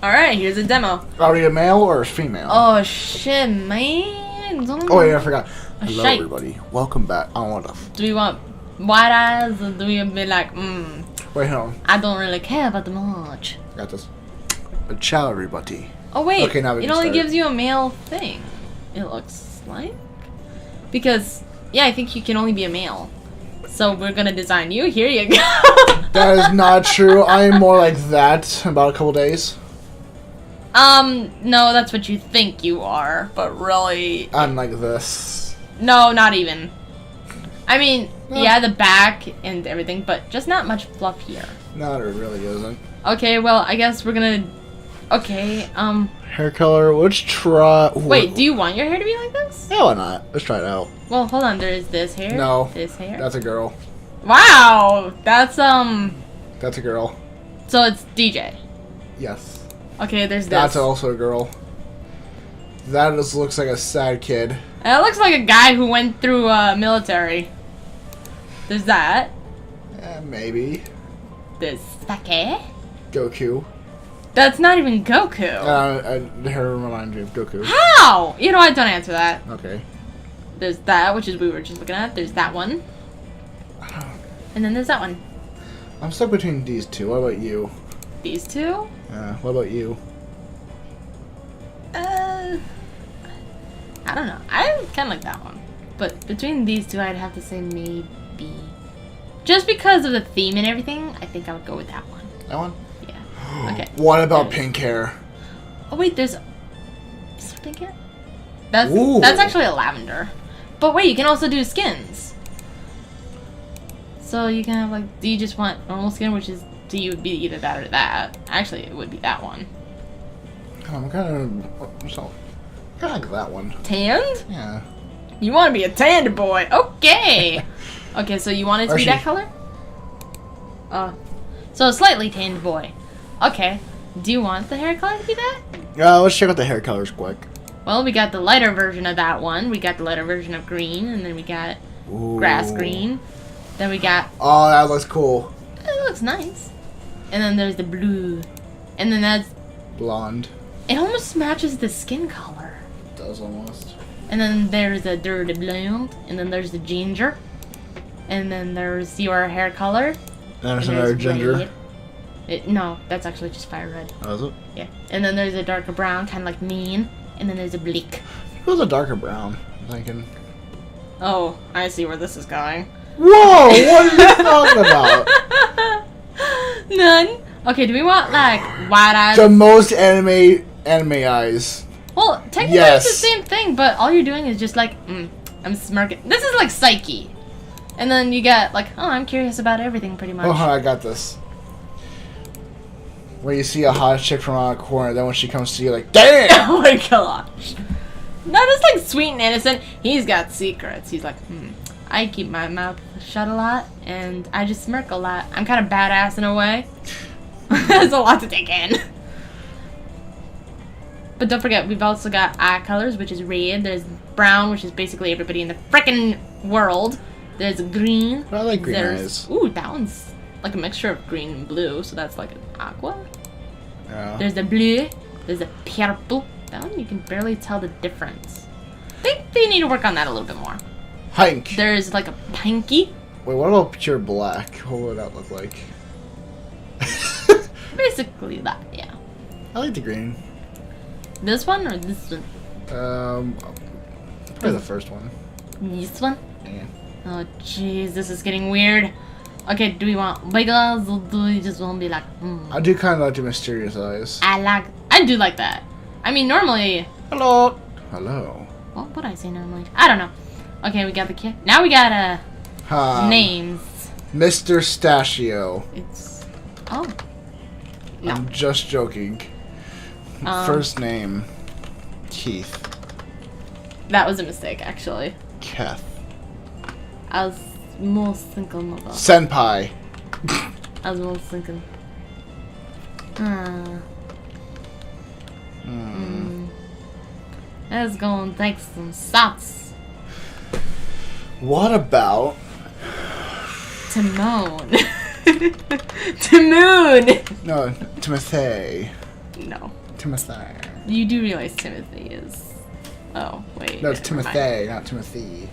Alright, here's a demo. Are we a male or a female? Oh shit, man. Oh yeah, I forgot. Oh, Hello shite. everybody. Welcome back. I want to. Do we want white eyes or do we be like, Wait, hold on. I don't really care about the much. Got this. Ciao everybody. Oh wait, Okay, now we it can only start. gives you a male thing. It looks like. Because, yeah, I think you can only be a male. So we're gonna design you. Here you go. That is not true. I am more like that in about a couple days. No, that's what you think you are, but really, I'm like this. no, not even. I mean, No. yeah, the back and everything, but just not much fluff here. No, it really isn't. Okay, well, I guess we're gonna. Okay, Hair color. Let's try. wait, do you want your hair to be like this? Yeah, why not? Let's try it out. Well, hold on, there's this hair. No. This hair. That's a girl. Wow, that's, That's a girl. so it's DJ. Yes. Okay, there's this. That's also a girl. That just looks like a sad kid. It looks like a guy who went through, military. There's that. Maybe. There's Sake. Goku. That's not even Goku. Her reminds me of Goku. How? You know what? Don't answer that. Okay. There's that, which is we were just looking at. There's that one. And then there's that one. I'm stuck between these two. What about you? These two? What about you? I don't know. I kind of like that one. But between these two, I'd have to say maybe. Just because of the theme and everything, I think I would go with that one. That one? Yeah. Okay. What about There's- pink hair? Oh wait, there's. Is there pink hair? That's Ooh. that's actually a lavender. But wait, you can also do skins. So you can have like, do you just want normal skin, which is, do you would be either that or that? Actually, it would be that one. I'm kind of like that one. Tanned? Yeah. You want to be a tanned boy? Okay. Okay, so you want it to Or be she- that color? So a slightly tanned boy. Okay. Do you want the hair color to be that? Let's check out the hair colors quick. Well, we got the lighter version of that one. We got the lighter version of green, and then we got Ooh. grass green. Then we got. Oh, that looks cool. It looks nice. And then there's the blue, and then that's. Blonde. It almost matches the skin color. Does almost. And then there's the dirty blonde, and then there's the ginger, and then there's your hair color. There's and another there's ginger. red. No, that's actually just fire red. Oh, is it? Yeah. And then there's a darker brown, kind of like mean. And then there's a bleak. It was a darker brown. I'm thinking. Oh, I see where this is going. Whoa! What are you talking about? None. Okay, do we want like wide eyes? The most anime eyes. Well, technically Yes. it's the same thing, but all you're doing is just like, I'm smirking. This is like Psyche. And then you get like, oh, I'm curious about everything pretty much. Oh, I got this. Where you see a hot chick from around a corner, then when she comes to you, like, damn! Oh my gosh. No, that's like sweet and innocent. He's got secrets. He's like, I keep my mouth shut a lot, and I just smirk a lot. I'm kind of badass in a way. There's a lot to take in. But don't forget, we've also got eye colors, which is red. There's brown, which is basically everybody in the frickin' world. There's green. I like green There's, eyes. ooh, that one's like a mixture of green and blue, so that's like an aqua. Yeah. There's the blue. There's the purple. That one you can barely tell the difference. I think they need to work on that a little bit more. Hank. There's like a pinky. Wait, what about pure black? What would that look like? Basically that, yeah. I like the green. This one or this one? Probably the first one. This one? Yeah. Oh jeez, this is getting weird. Okay, do we want big eyes or do we just want to be like, I do kind of like the mysterious eyes. I do like that. I mean, normally, Hello. Hello. what would I say normally? I don't know. Okay, we got the kid. Now we got, names. Mr. Stachio. It's, oh. No. I'm just joking. First name, Keith. That was a mistake, actually. Keth. I was more thinking of Senpai. I was more thinking. Let's go and take some shots. What about Timon. Timon! no Timothy? No. Timothy. You do realize Timothy is... Oh, wait. No, it's never Timothy, mind. not Timothy.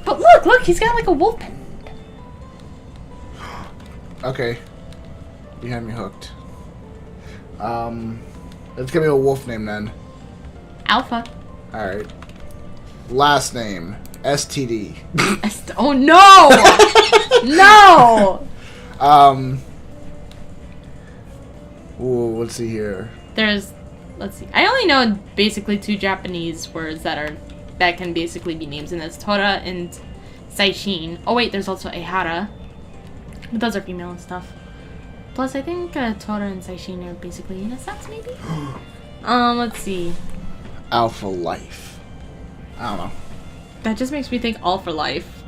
But look, he's got like a wolf pen. Okay. You had me hooked. Let's give me a wolf name then. Alpha. Alright. Last name. STD. Oh no! No! Ooh, let's see here. Let's see. I only know basically 2 Japanese words that can basically be names, and that's Tora and Saishin. Oh wait, there's also Ehara. But those are female and stuff. Plus, I think Tora and Saishin are basically unisex, maybe? Let's see. Alpha Life. I don't know. That just makes me think all for life.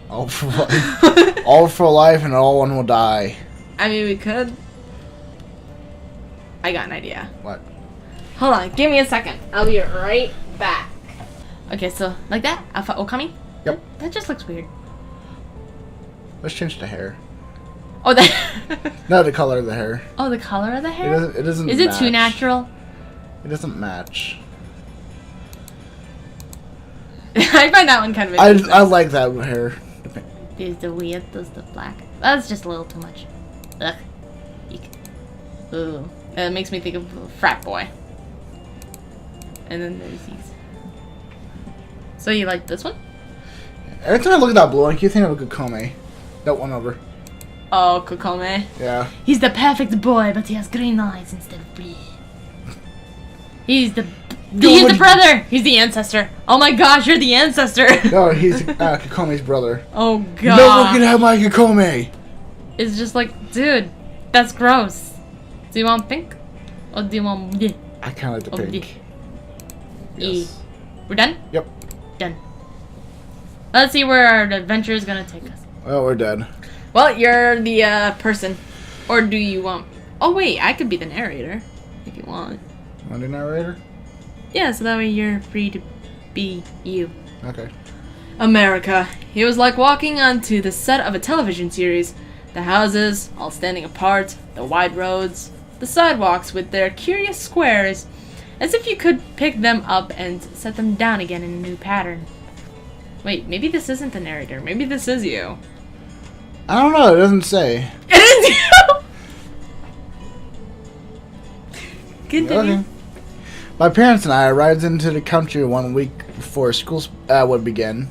All for life. All for life and all one will die. I mean, we could. I got an idea. What? Hold on, give me a second. I'll be right back. Okay, so, like that? Alpha Okami? Yep. That just looks weird. Let's change the hair. Oh, that... No, the color of the hair. Oh, the color of the hair? It doesn't Is it match. too natural? It doesn't match. I find that one kind of interesting. I like that hair. There's the weird, there's the black. That's just a little too much. Ugh. Eek. Ooh. It makes me think of a frat boy. And then there's these. So you like this one? Every time I look at that blue, I keep thinking of a Kokome. That one over. Oh, Kokome. Yeah. He's the perfect boy, but he has green eyes instead of blue. He's the brother! He's the ancestor. Oh my gosh, you're the ancestor! No, he's Kokome's brother. Oh god. No one can have my Kokome! It's just like, dude, that's gross. Do you want pink? Or do you want blue? I kind of like the pink. E. Yes. We're done? Yep. Done. Let's see where our adventure is gonna take us. Well, we're dead. Well, you're the person. Or do you want... Oh wait, I could be the narrator. If you want. Want to do narrator? Yeah, so that way you're free to be you. Okay. America. It was like walking onto the set of a television series. The houses, all standing apart, the wide roads, the sidewalks with their curious squares, as if you could pick them up and set them down again in a new pattern. Wait, maybe this isn't the narrator. Maybe this is you. I don't know, it doesn't say. It is you! Continue. Okay. My parents and I arrived into the country 1 week before school would begin.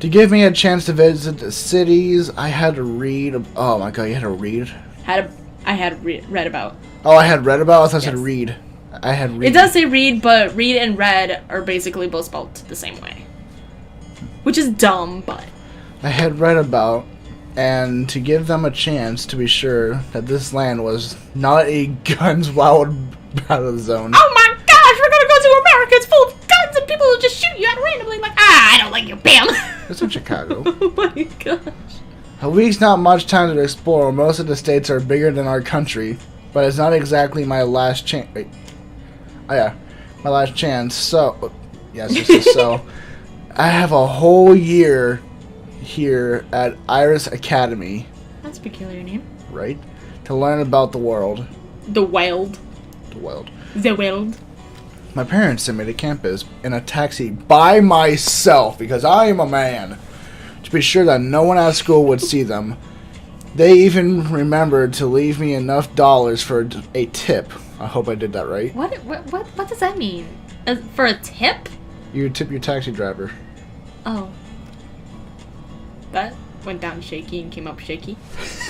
To give me a chance to visit the cities, I had to read. Oh my god, you had to read? I had read about. Oh, I had read about? I thought it said Yes. read. I had read. It does say read, but read and read are basically both spelled the same way. Which is dumb, but... I had read about, and to give them a chance to be sure that this land was not a guns wild battle zone. Oh my gosh, we're gonna go to America! It's full of guns and people will just shoot you at randomly like, I don't like you, bam! It's in Chicago. Oh my gosh. A week's not much time to explore. Most of the states are bigger than our country, but it's not exactly my last chance. Wait. Oh yeah, my last chance. So, yes, this is so. I have a whole year here at Iris Academy, That's a peculiar name. right, to learn about the world. The Wild. The world. The Wild. My parents sent me to campus in a taxi by myself because I am a man, to be sure that no one at school would see them. They even remembered to leave me enough dollars for a tip. I hope I did that right. What does that mean? For a tip? You tip your taxi driver. Oh. That went down shaky and came up shaky.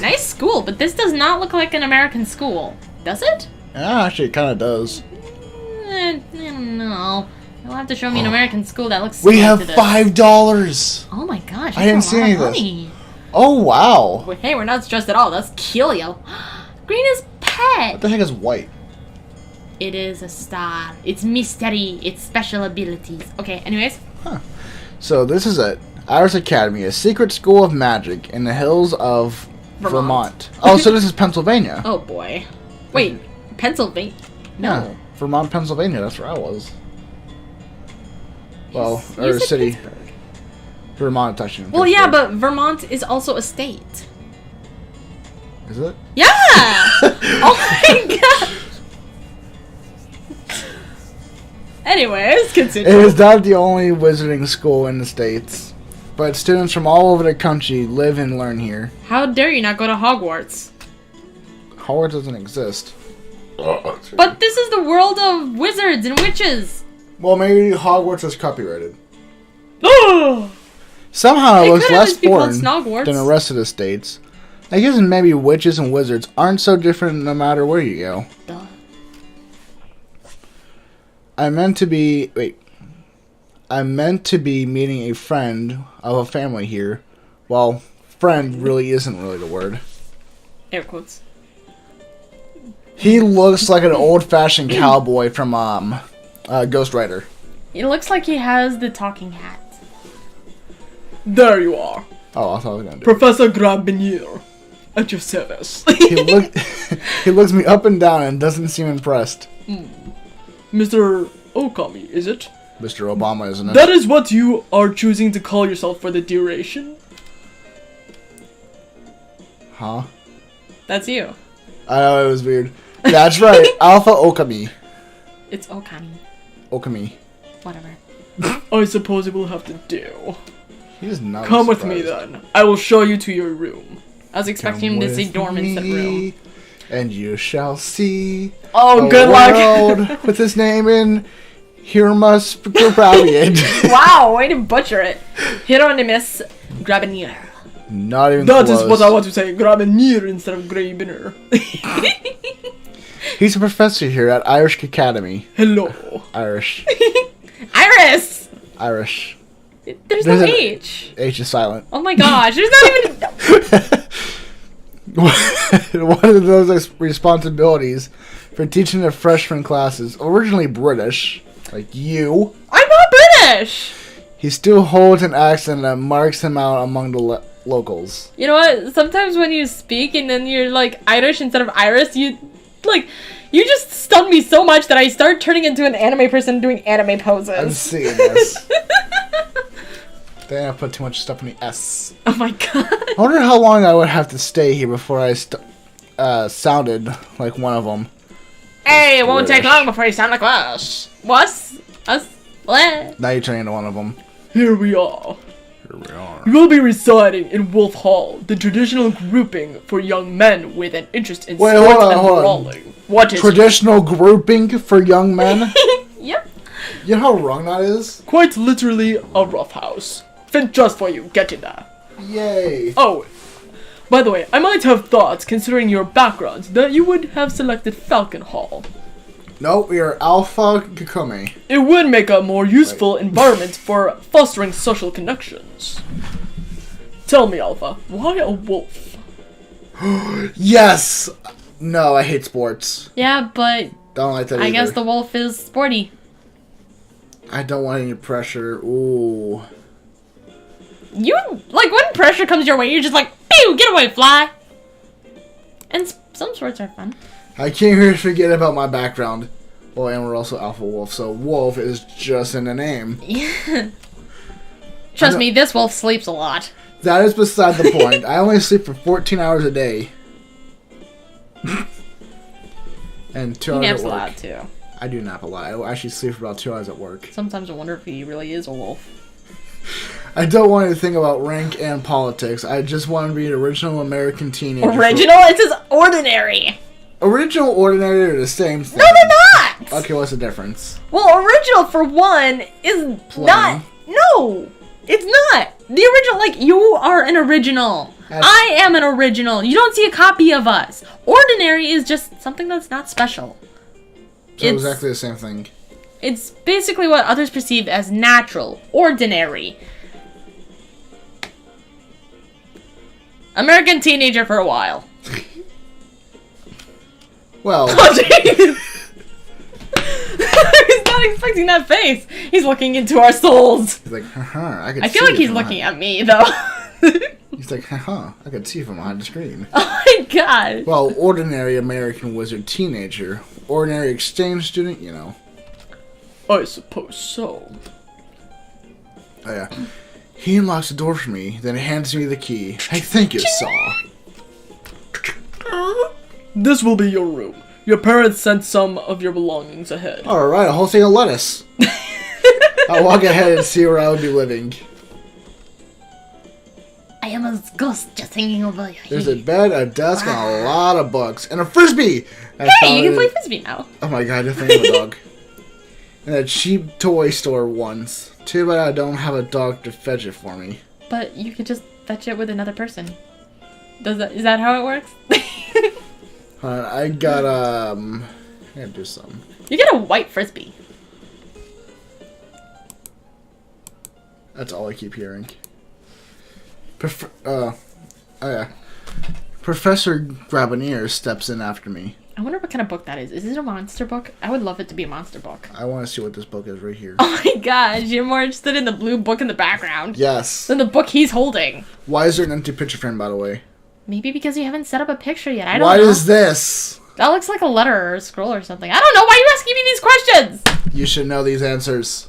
Nice school, but this does not look like an American school. Does it? Yeah, actually, it kind of does. I don't know. You'll have to show me an American school that looks We similar have to this. $5. Oh my gosh. I didn't that's a see lot any of of this. money. Oh wow! Well, hey, we're not stressed at all. That's Kilio. Green is What pet. the heck is white? It is a star. It's mystery. It's special abilities. Okay, anyways. So this is it. Iris Academy, a secret school of magic in the hills of Vermont. Oh, so this is Pennsylvania. Oh boy. Wait, Pennsylvania? No. Yeah, Vermont, Pennsylvania. That's where I was. Well, You or said city. Pittsburgh. Vermont, actually. Well, yeah, but Vermont is also a state. Is it? Yeah! Oh my god! Anyways, continue. It is not the only wizarding school in the States, but students from all over the country live and learn here. How dare you not go to Hogwarts? Hogwarts doesn't exist. But this is the world of wizards and witches! Well, maybe Hogwarts is copyrighted. Oh! Somehow it looks could at less least be called boring Snogwarts. than the rest of the states. I guess maybe witches and wizards aren't so different no matter where you go. Duh. I'm meant to be meeting a friend of a family here. Well, friend really isn't really the word. Air quotes. He looks like an old-fashioned cowboy from Ghost Rider. It looks like he has the talking hat. There you are. Oh, I thought I was gonna do it. Professor Grabinier. At your service. He looks me up and down and doesn't seem impressed. Mr. Okami, is it? Mr. Obama, isn't it? That is what you are choosing to call yourself for the duration? Huh? That's you. I know, it was weird. That's right. Alpha Okami. It's Okami. Okami. Whatever. I suppose it will have to do. He's not Come with me surprised. then. I will show you to your room. I was expecting him to say dorm instead of room. And you shall see. Oh, a good luck. world with his name in Hirmus Graviate. Wow, way to butcher it. Hieronymus Grabinier. Not even That close. is what I want to say. Grabinier instead of Grabiner. He's a professor here at Irish Academy. Hello. Irish. Iris! Irish. There's no There's an- H. H is silent. Oh my gosh, there's not even... One of those responsibilities for teaching the freshman classes, originally British, like you, I'm not British! he still holds an accent that marks him out among the locals. You know what? Sometimes when you speak and then you're like Irish instead of Iris, you just stun me so much that I start turning into an anime person doing anime poses. I'm seeing this. Then I put too much stuff in the S. Oh my god. I wonder how long I would have to stay here before I sounded like one of them. Hey, it won't take British. long before you sound like us. Us? What? Now you're turning into one of them. Here we are. Here we are. You will be residing in Wolf Hall, the traditional grouping for young men with an interest in Wait, sports hold on, and hold on. brawling. What is Traditional grouping for young men? Yep. You know how wrong that is? quite literally a roughhouse. Fit just for you. Get in there. Yay. Oh, by the way, I might have thought, considering your background, that you would have selected Falcon Hall. No, we are Alpha Kakome. It would make a more useful environment for fostering social connections. Tell me, Alpha, why a wolf? Yes! No, I hate sports. Yeah, but Don't like that I either. guess the wolf is sporty. I don't want any pressure. Ooh. You, like, when pressure comes your way, you're just like, pew, get away, fly. And some sports are fun. I came here to forget about my background. Well, and we're also Alpha Wolf, so Wolf is just in the name. Yeah. Trust me, this wolf sleeps a lot. That is beside the point. I only sleep for 14 hours a day. And 2 He hours naps at a work. lot, too. I do nap a lot. I actually sleep for about 2 hours at work. Sometimes I wonder if he really is a wolf. I don't want to think about rank and politics. I just want to be an original American teenager. Original? It says ordinary. Original, ordinary are the same thing. No, they're not! Okay, what's the difference? Well, original, for one, is Plain. not... No! It's not! The original, like, you are an original. That's- I am an original. You don't see a copy of us. Ordinary is just something that's not special. So It's- exactly the same thing. It's basically what others perceive as natural, ordinary. American teenager for a while. Well, Oh, jeez! He's not expecting that face. He's looking into our souls. he's like, haha, I could I see feel like it he's from looking behind. at me, though. He's like, haha, I could see from behind the screen. Oh my god. Well, ordinary American wizard teenager. Ordinary exchange student, you know. I suppose so. Oh, yeah. He unlocks the door for me, then hands me the key. Hey, thank you, Saw. This will be your room. Your parents sent some of your belongings ahead. Alright, a whole thing of lettuce. I'll walk ahead and see where I would be living. I am a ghost just hanging over here. There's a bed, a desk, and a lot of books. And a frisbee! Hey, you can play frisbee now. Oh my god, I think of a dog. And a cheap toy store once. Too bad I don't have a dog to fetch it for me. But you could just fetch it with another person. Is that how it works? Hold on, I gotta do something. You get a white frisbee. That's all I keep hearing. Oh yeah. Professor Graboneer steps in after me. I wonder what kind of book that is. Is it a monster book? I would love it to be a monster book. I want to see what this book is right here. Oh my gosh, you're more interested in the blue book in the background Yes. than the book he's holding. Why is there an empty picture frame, by the way? Maybe because you haven't set up a picture yet. I don't What know. is this? That looks like a letter or a scroll or something. I don't know. Why are you asking me these questions? You should know these answers.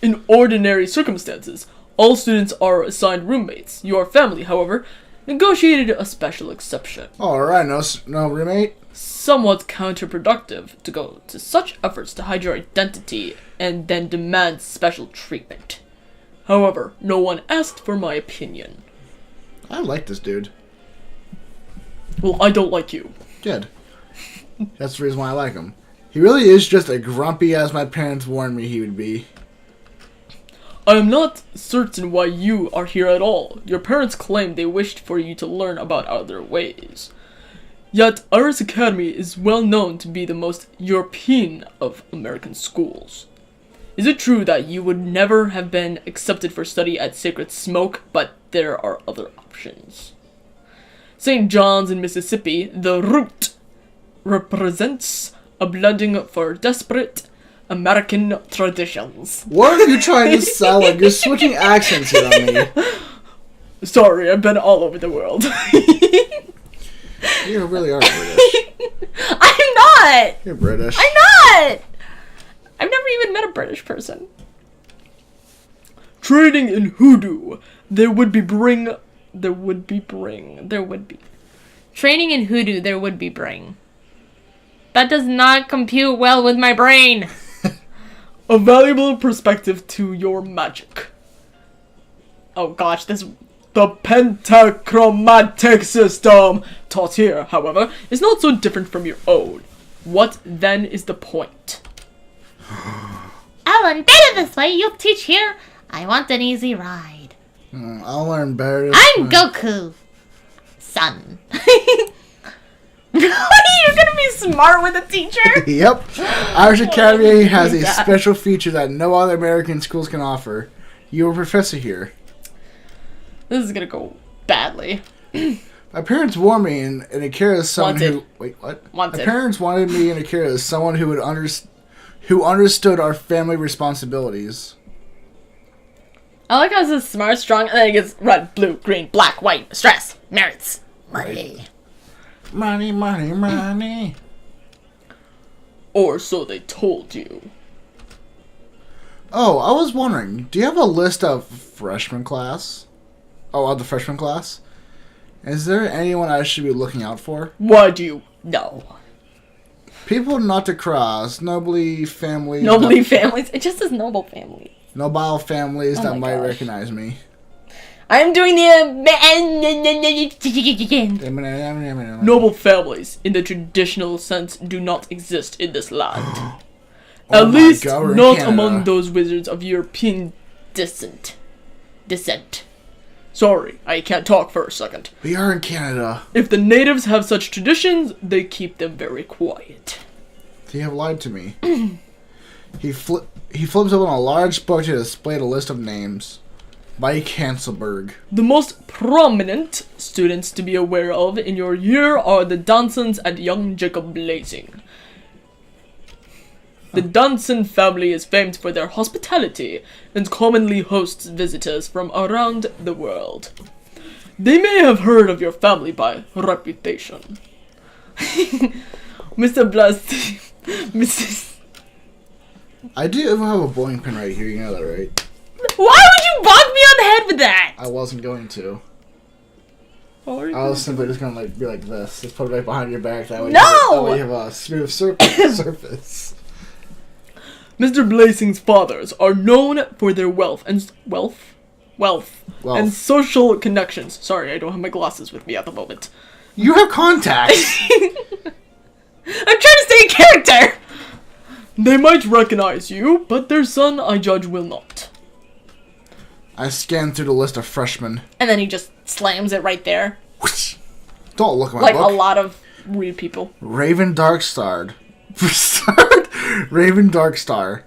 In ordinary circumstances, all students are assigned roommates. Your family, however, negotiated a special exception. Alright, no roommate? Somewhat counterproductive to go to such efforts to hide your identity and then demand special treatment. However, no one asked for my opinion. I like this dude. Well, I don't like you. Good. That's the reason why I like him. He really is just as grumpy as my parents warned me he would be. I am not certain why you are here at all. Your parents claimed they wished for you to learn about other ways. Yet, Iris Academy is well known to be the most European of American schools. Is it true that you would never have been accepted for study at Sacred Smoke, but there are other options? St. John's in Mississippi, the route represents a blending for desperate American traditions. What are you trying to sound like? You're switching accents here on me. Sorry, I've been all over the world. You really are British. I'm not. You're British. I'm not. I've never even met a British person. Trading in hoodoo, there would be bring. Training in hoodoo, there would be bring. That does not compute well with my brain. A valuable perspective to your magic. Oh gosh, the pentachromatic system taught here, however, is not so different from your own. What then is the point? I'll learn better this way. You'll teach here. I want an easy ride. I'll learn better. I'm Goku. Son. You're gonna be smart with a teacher? Yep. Irish Academy has a Yeah. special feature that no other American schools can offer. You're a professor here. This is gonna go badly. My parents warned me in Akira as someone Wanted. who... Wait, what? Wanted. My parents wanted me in Akira as someone who would who understood our family responsibilities. I like how it says smart, strong, and then it gets red, blue, green, black, white, stress, merits, money. Money, money, money. Or so they told you. Oh, I was wondering, do you have a list of freshman class? Oh, of the freshman class? Is there anyone I should be looking out for? Why do you know? People not to cross, nobly families. Nobly families. It just says noble family. Nobile families Oh that my might gosh. recognize me. I'm doing the Noble families, in the traditional sense, do not exist in this land. Oh At my least God, we're in not Canada. among those wizards of European descent. Sorry, I can't talk for a second. We are in Canada. If the natives have such traditions, they keep them very quiet. They have lied to me. He flips open a large book to display the list of names. Mike Hanselberg. The most prominent students to be aware of in your year are the Dansons and young Jacob Blazing. The Danson family is famed for their hospitality and commonly hosts visitors from around the world. They may have heard of your family by reputation. Mr. Blast... Mrs. I do have a bowling pin right here, you know that, right? Why would you bonk me on the head with that? I wasn't going to. I was simply just gonna like be like this. Just put it right behind your back. That way, No! that way you have a smooth surface. Mr. Blasing's fathers are known for their wealth and social connections. Sorry, I don't have my glasses with me at the moment. You have contacts. I'm trying to stay in character! They might recognize you, but their son, I judge, will not. I scanned through the list of freshmen. And then he just slams it right there. Whoosh. Don't look at my Like book. a lot of... Weird people. Raven Darkstar. Raven Darkstar.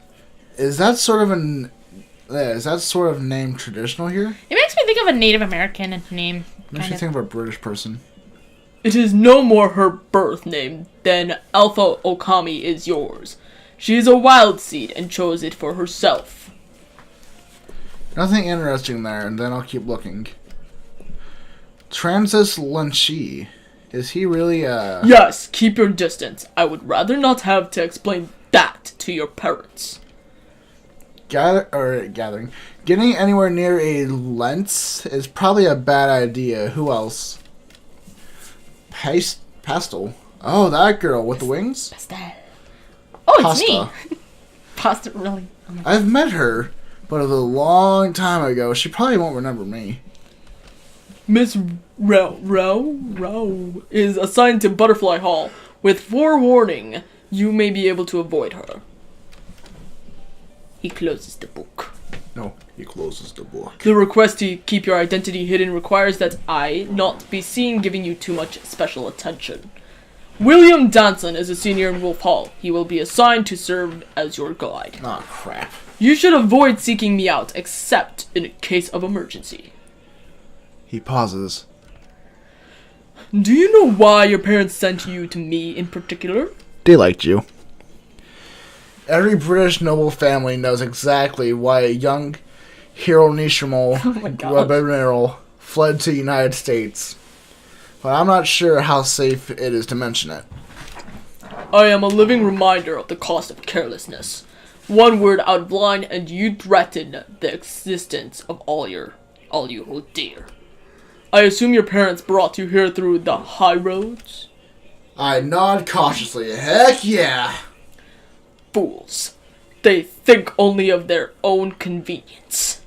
Is that sort of name traditional here? It makes me think of a Native American name. Makes me think of a British person. It is no more her birth name than Alpha Okami is yours. She is a wild seed and chose it for herself. Nothing interesting there, and then I'll keep looking. Transis Lunchi. Is he really Yes, keep your distance. I would rather not have to explain that to your parents. gathering? Getting anywhere near a lens is probably a bad idea. Who else? Pastel. Oh, that girl with the wings? Pastel. Oh, it's Pasta. me. Pasta, really? Oh my I've met her, but it was a long time ago. She probably won't remember me. Miss Rao is assigned to Butterfly Hall. With forewarning, you may be able to avoid her. He closes the book. No, he closes the book. The request to keep your identity hidden requires that I not be seen giving you too much special attention. William Danson is a senior in Wolf Hall. He will be assigned to serve as your guide. Oh, crap. You should avoid seeking me out, except in case of emergency. He pauses. Do you know why your parents sent you to me in particular? They liked you. Every British noble family knows exactly why a young Hero Nishimo Rabanero fled to the United States. But I'm not sure how safe it is to mention it. I am a living reminder of the cost of carelessness. One word out of line and you threaten the existence of all you hold dear. I assume your parents brought you here through the high roads? I nod cautiously. Heck yeah! Fools. They think only of their own convenience.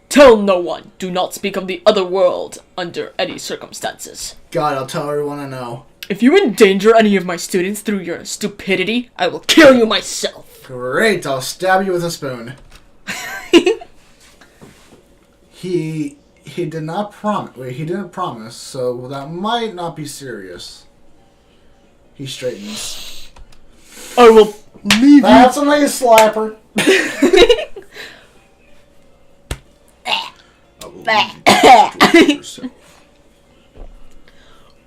Tell no one. Do not speak of the other world under any circumstances. God, I'll tell everyone I know. If you endanger any of my students through your stupidity, I will kill you myself. Great, I'll stab you with a spoon. He did not promise. Wait, he didn't promise, so that might not be serious. He straightens. I will leave you. That's a nice slapper.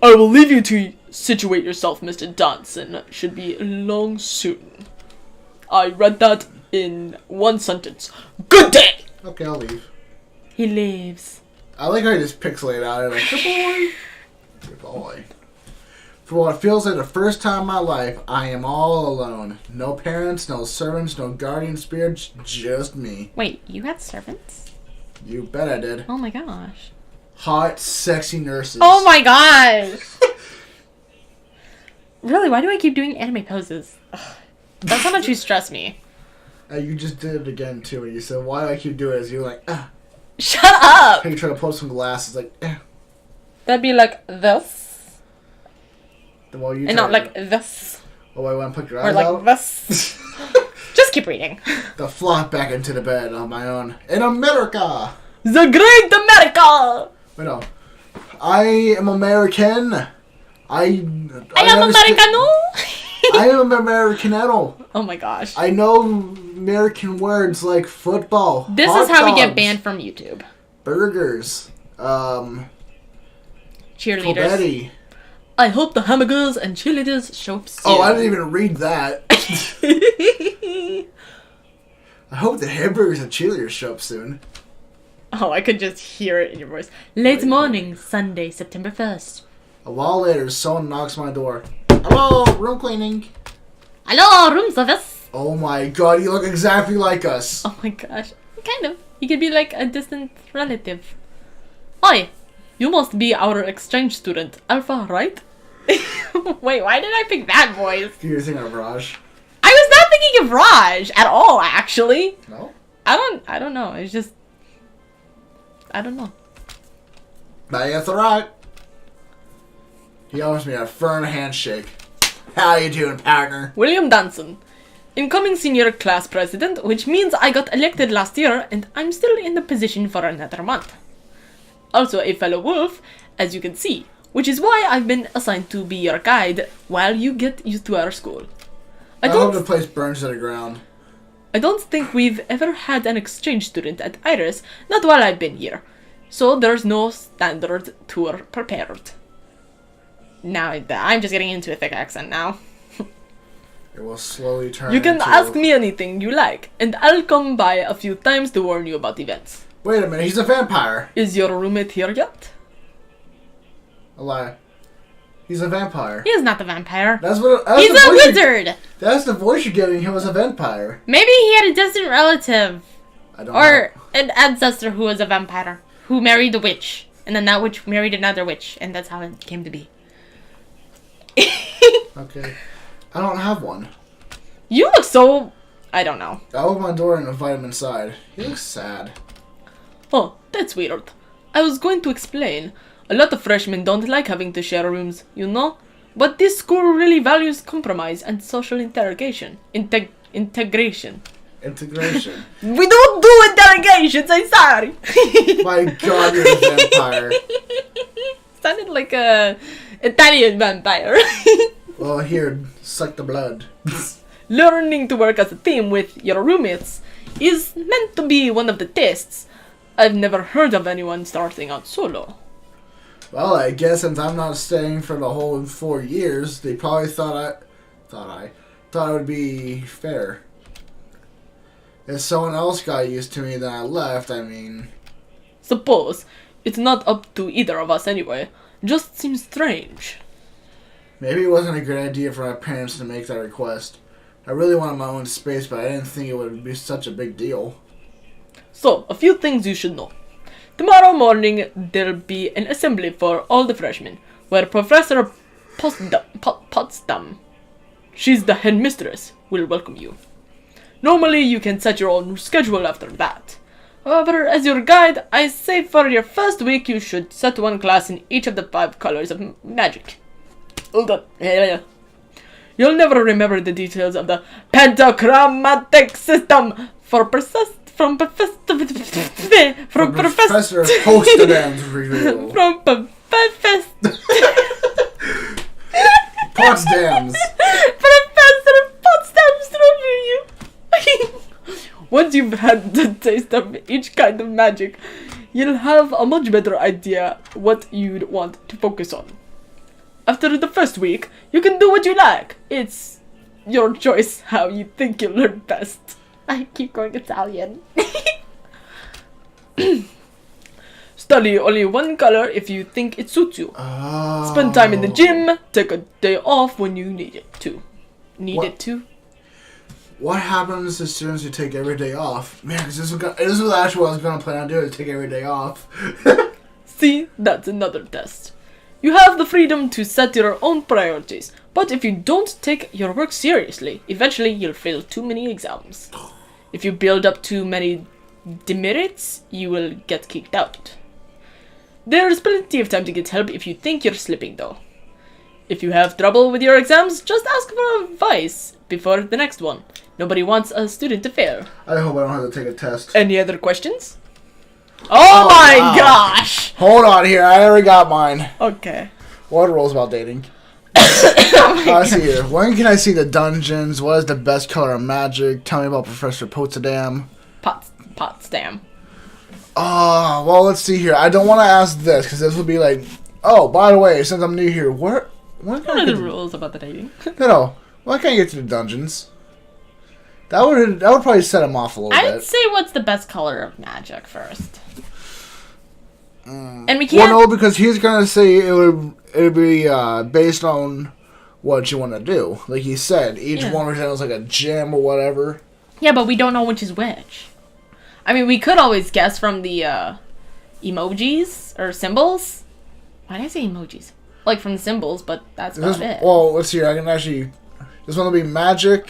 I will leave you to situate yourself, Mr. Danson. Should be along soon. I read that in one sentence. Good day! Okay, I'll leave. He leaves. I like how he just pixelated out like, good boy. Good boy. For what feels like the first time in my life, I am all alone. No parents, no servants, no guardian spirits, just me. Wait, you had servants? You bet I did. Oh my gosh. Hot, sexy nurses. Oh my gosh! Really, why do I keep doing anime poses? Ugh. That's how much you stress me. You just did it again, too, and you said, why do I keep doing this? You're like, Shut up! You try to pull up some glasses, like, That'd be like this. While you And not like this. Oh, I want to put your Or eyes like out? this. Just keep reading. To flop back into the bed on my own. In America! The Great America! Wait, no. I am American. I am Americano! I am Americanero. Oh my gosh. I know American words like football. This hot is how we get dogs, banned from YouTube. Burgers. Cheerleaders. Betty. I hope the hamburgers and cheerleaders show up soon. Oh, I didn't even read that. I hope the hamburgers and cheerleaders show up soon. Oh, I could just hear it in your voice. Late morning, Sunday, September 1st. A while later, someone knocks on my door. Hello, room cleaning. Hello, room service. Oh my god, you look exactly like us. Oh my gosh. Kind of. You could be like a distant relative. Oi. You must be our exchange student, Alpha, right? Wait, why did I pick that voice? You're thinking of Raj? I was not thinking of Raj at all, actually. No? I don't know. It's just, I don't know. That's alright. He offers me a firm handshake. How you doing, partner? William Danson, incoming senior class president, which means I got elected last year and I'm still in the position for another month. Also a fellow wolf, as you can see, which is why I've been assigned to be your guide while you get used to our school. I hope the place burns to the ground. I don't think we've ever had an exchange student at Iris, not while I've been here. So there's no standard tour prepared. Now, I'm just getting into a thick accent now. It will slowly turn You can into... ask me anything you like, and I'll come by a few times to warn you about events. Wait a minute, he's a vampire. Is your roommate here yet? A lie. He's a vampire. He is not the vampire. That's He's the a voice wizard! That's the voice you're giving him as a vampire. Maybe he had a distant relative. I don't Or know. an ancestor who was a vampire. Who married a witch. And then that witch married another witch. And that's how it came to be. Okay. I don't have one. You look so... I don't know. I opened my door and invite him inside. He looks sad. Oh, that's weird. I was going to explain. A lot of freshmen don't like having to share rooms, you know? But this school really values compromise and social integration. Integration. Integration. We don't do interrogations, I'm sorry! My god, you're a vampire. Sounded like a Italian vampire. Well, here, suck the blood. Learning to work as a team with your roommates is meant to be one of the tests. I've never heard of anyone starting out solo. Well, I guess since I'm not staying for the whole 4 years, they probably thought it would be fair. If someone else got used to me, then I left. I mean, Suppose it's not up to either of us anyway. Just seems strange. maybe it wasn't a good idea for my parents to make that request. I really wanted my own space, but I didn't think it would be such a big deal. So, a few things you should know. Tomorrow morning, there'll be an assembly for all the freshmen, where Professor Potsdam, she's the headmistress, will welcome you. Normally, you can set your own schedule after that. However, as your guide, I say for your first week, you should set one class in each of the 5 colors of magic. Hold on. You'll never remember the details of the pentachromatic system from Professor Postadam's reveal. from Professor Potsdam's. Professor Potsdam's review. Once you've had the taste of each kind of magic, you'll have a much better idea what you'd want to focus on. After the first week, you can do what you like. It's your choice how you think you'll learn best. I keep going Italian. Study only one color if you think it suits you. Oh. Spend time in the gym. Take a day off when you need it to. What happens to students who take every day off? Man, because this was actually what I was going to plan on doing, is take every day off. See, that's another test. You have the freedom to set your own priorities, but if you don't take your work seriously, eventually you'll fail too many exams. If you build up too many demerits, you will get kicked out. There's plenty of time to get help if you think you're slipping though. If you have trouble with your exams, just ask for advice before the next one. Nobody wants a student to fail. I hope I don't have to take a test. Any other questions? Oh my wow. gosh! Hold on here, I already got mine. Okay. What are the rules about dating? Let's see here. When can I see the dungeons? What is the best color of magic? Tell me about Professor Potsdam. Potsdam. Well, let's see here. I don't want to ask this, because this would be like, oh, by the way, since I'm new here, when What can are I the get to... rules about the dating? No, why can't I get to the dungeons? That would probably set him off a little I'd bit. say what's the best color of magic first. And we Well, can't... no, because he's gonna say it would be based on what you want to do. Like he said, each one represents like a gem or whatever. Yeah, but we don't know which is which. I mean, we could always guess from the emojis or symbols. Why did I say emojis? Like from the symbols, but that's This, about it. well, let's see. I can actually. This one will be magic.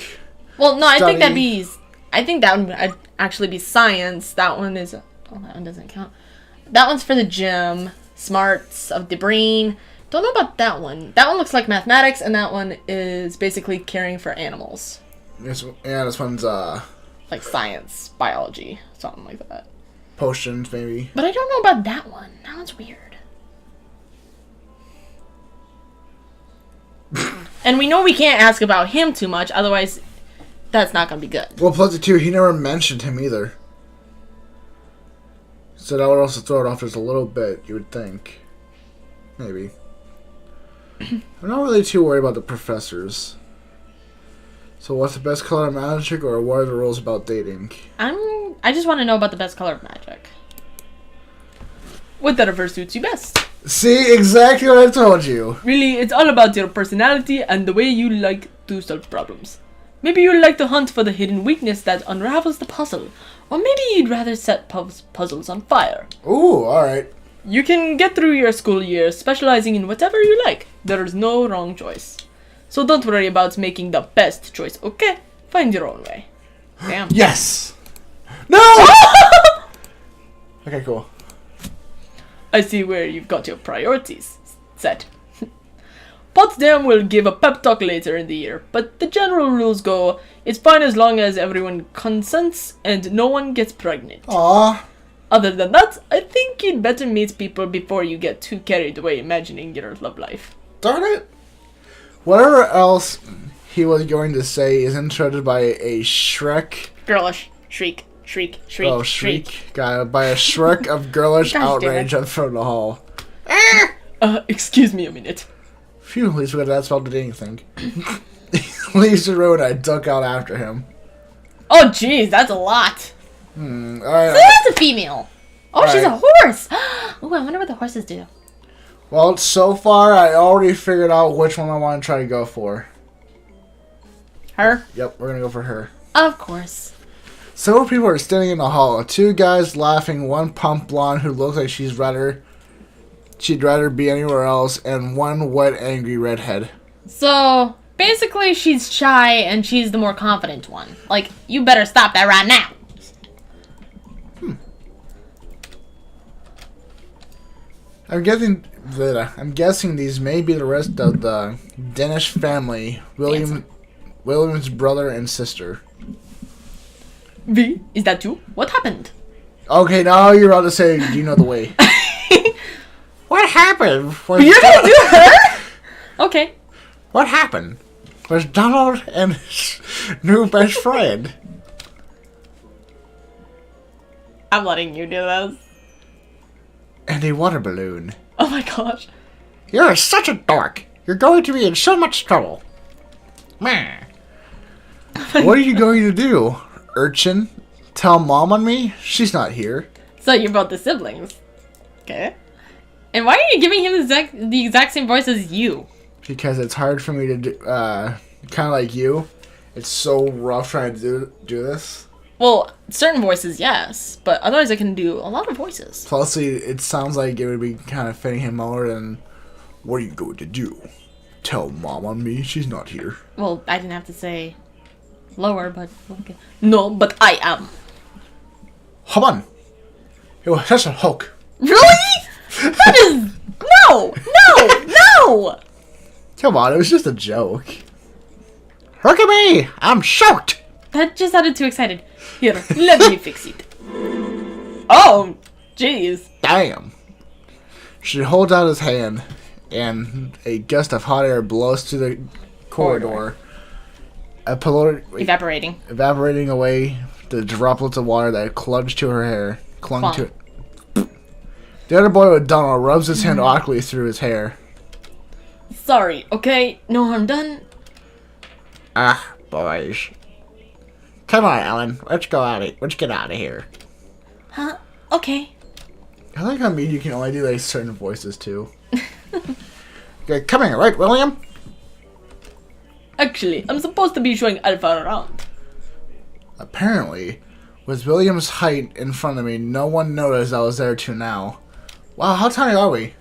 Well, no, I think that'd study. be. I think that would actually be science. That one is. Oh, that one doesn't count. That one's for the gym. Smarts of the brain. Don't know about that one. That one looks like mathematics, and that one is basically caring for animals. This one's Like science, biology, something like that. potions maybe. But I don't know about that one. That one's weird. And we know we can't ask about him too much, otherwise that's not gonna be good. Well, plus the two, he never mentioned him either. So that would also throw it off just a little bit, you would think. Maybe. I'm not really too worried about the professors. So what's the best color of magic, or what are the rules about dating? I just want to know about the best color of magic. Whatever suits you best. See, exactly what I told you. Really, it's all about your personality and the way you like to solve problems. Maybe you like to hunt for the hidden weakness that unravels the puzzle. Or maybe you'd rather set puzzles on fire. Ooh, alright. You can get through your school year specializing in whatever you like. There is no wrong choice. So don't worry about making the best choice, okay? Find your own way. Damn. Yes! No! Okay, cool. I see where you've got your priorities set. Potsdam will give a pep talk later in the year, but the general rules go, it's fine as long as everyone consents and no one gets pregnant. Aw. Other than that, I think you'd better meet people before you get too carried away imagining your love life. Darn it. Whatever else he was going to say is interrupted by a Shrek. Girlish. Shriek. Shriek. Shriek. Oh, shriek. By a Shrek of girlish Gosh, damn outrage it. from the hall. Excuse me a minute. Phew, at least we got that spelled to anything. He leaves the road and I duck out after him. Oh, jeez, that's a lot. Alright. That's a female. Oh, she's a Alright. horse. Ooh, I wonder what the horses do. Well, so far I already figured out which one I want to try to go for. Her? Yep, we're gonna go for her. Of course. Several people are standing in the hall. Two guys laughing, one plump blonde who looks like she'd rather be anywhere else, and one wet, angry redhead. So, basically, she's shy and she's the more confident one. Like, you better stop that right now. I'm guessing these may be the rest of the Danish family. William's brother and sister. V, is that you? What happened? Okay, now you're about to say, do you know the way? What happened? You're gonna do her? Okay. What happened? Was Donald and his new best friend? I'm letting you do this. And a water balloon. Oh my gosh. You're such a dork. You're going to be in so much trouble. Meh. What are you going to do, urchin? Tell mom on me? She's not here. So you're both the siblings. Okay. And why are you giving him the exact same voice as you? Because it's hard for me to do, kind of like you. It's so rough trying to do this. Well, certain voices, yes. But otherwise I can do a lot of voices. Plus, it sounds like it would be kind of fitting him more than, what are you going to do? Tell mom on me? She's not here. Well, I didn't have to say lower, but okay. No, but I am. Come on. It was just a hoax. Really? That is... No! No! No! Come on, it was just a joke. Look at me! I'm shocked! That just sounded too excited. Here, let me fix it. Oh, jeez. Damn. She holds out his hand, and a gust of hot air blows through the corridor. Evaporating. Evaporating away the droplets of water that clung to her hair. Clung to it. The other boy with Donald rubs his hand awkwardly through his hair. Sorry, okay? No harm done. Ah, boys. Come on, Ellen. Let's get out of here. Huh? Okay. I like how you can only do like certain voices too. Okay, come here, right, William? Actually, I'm supposed to be showing Alpha around. Apparently, with William's height in front of me, no one noticed I was there till now. Wow, how tiny are we?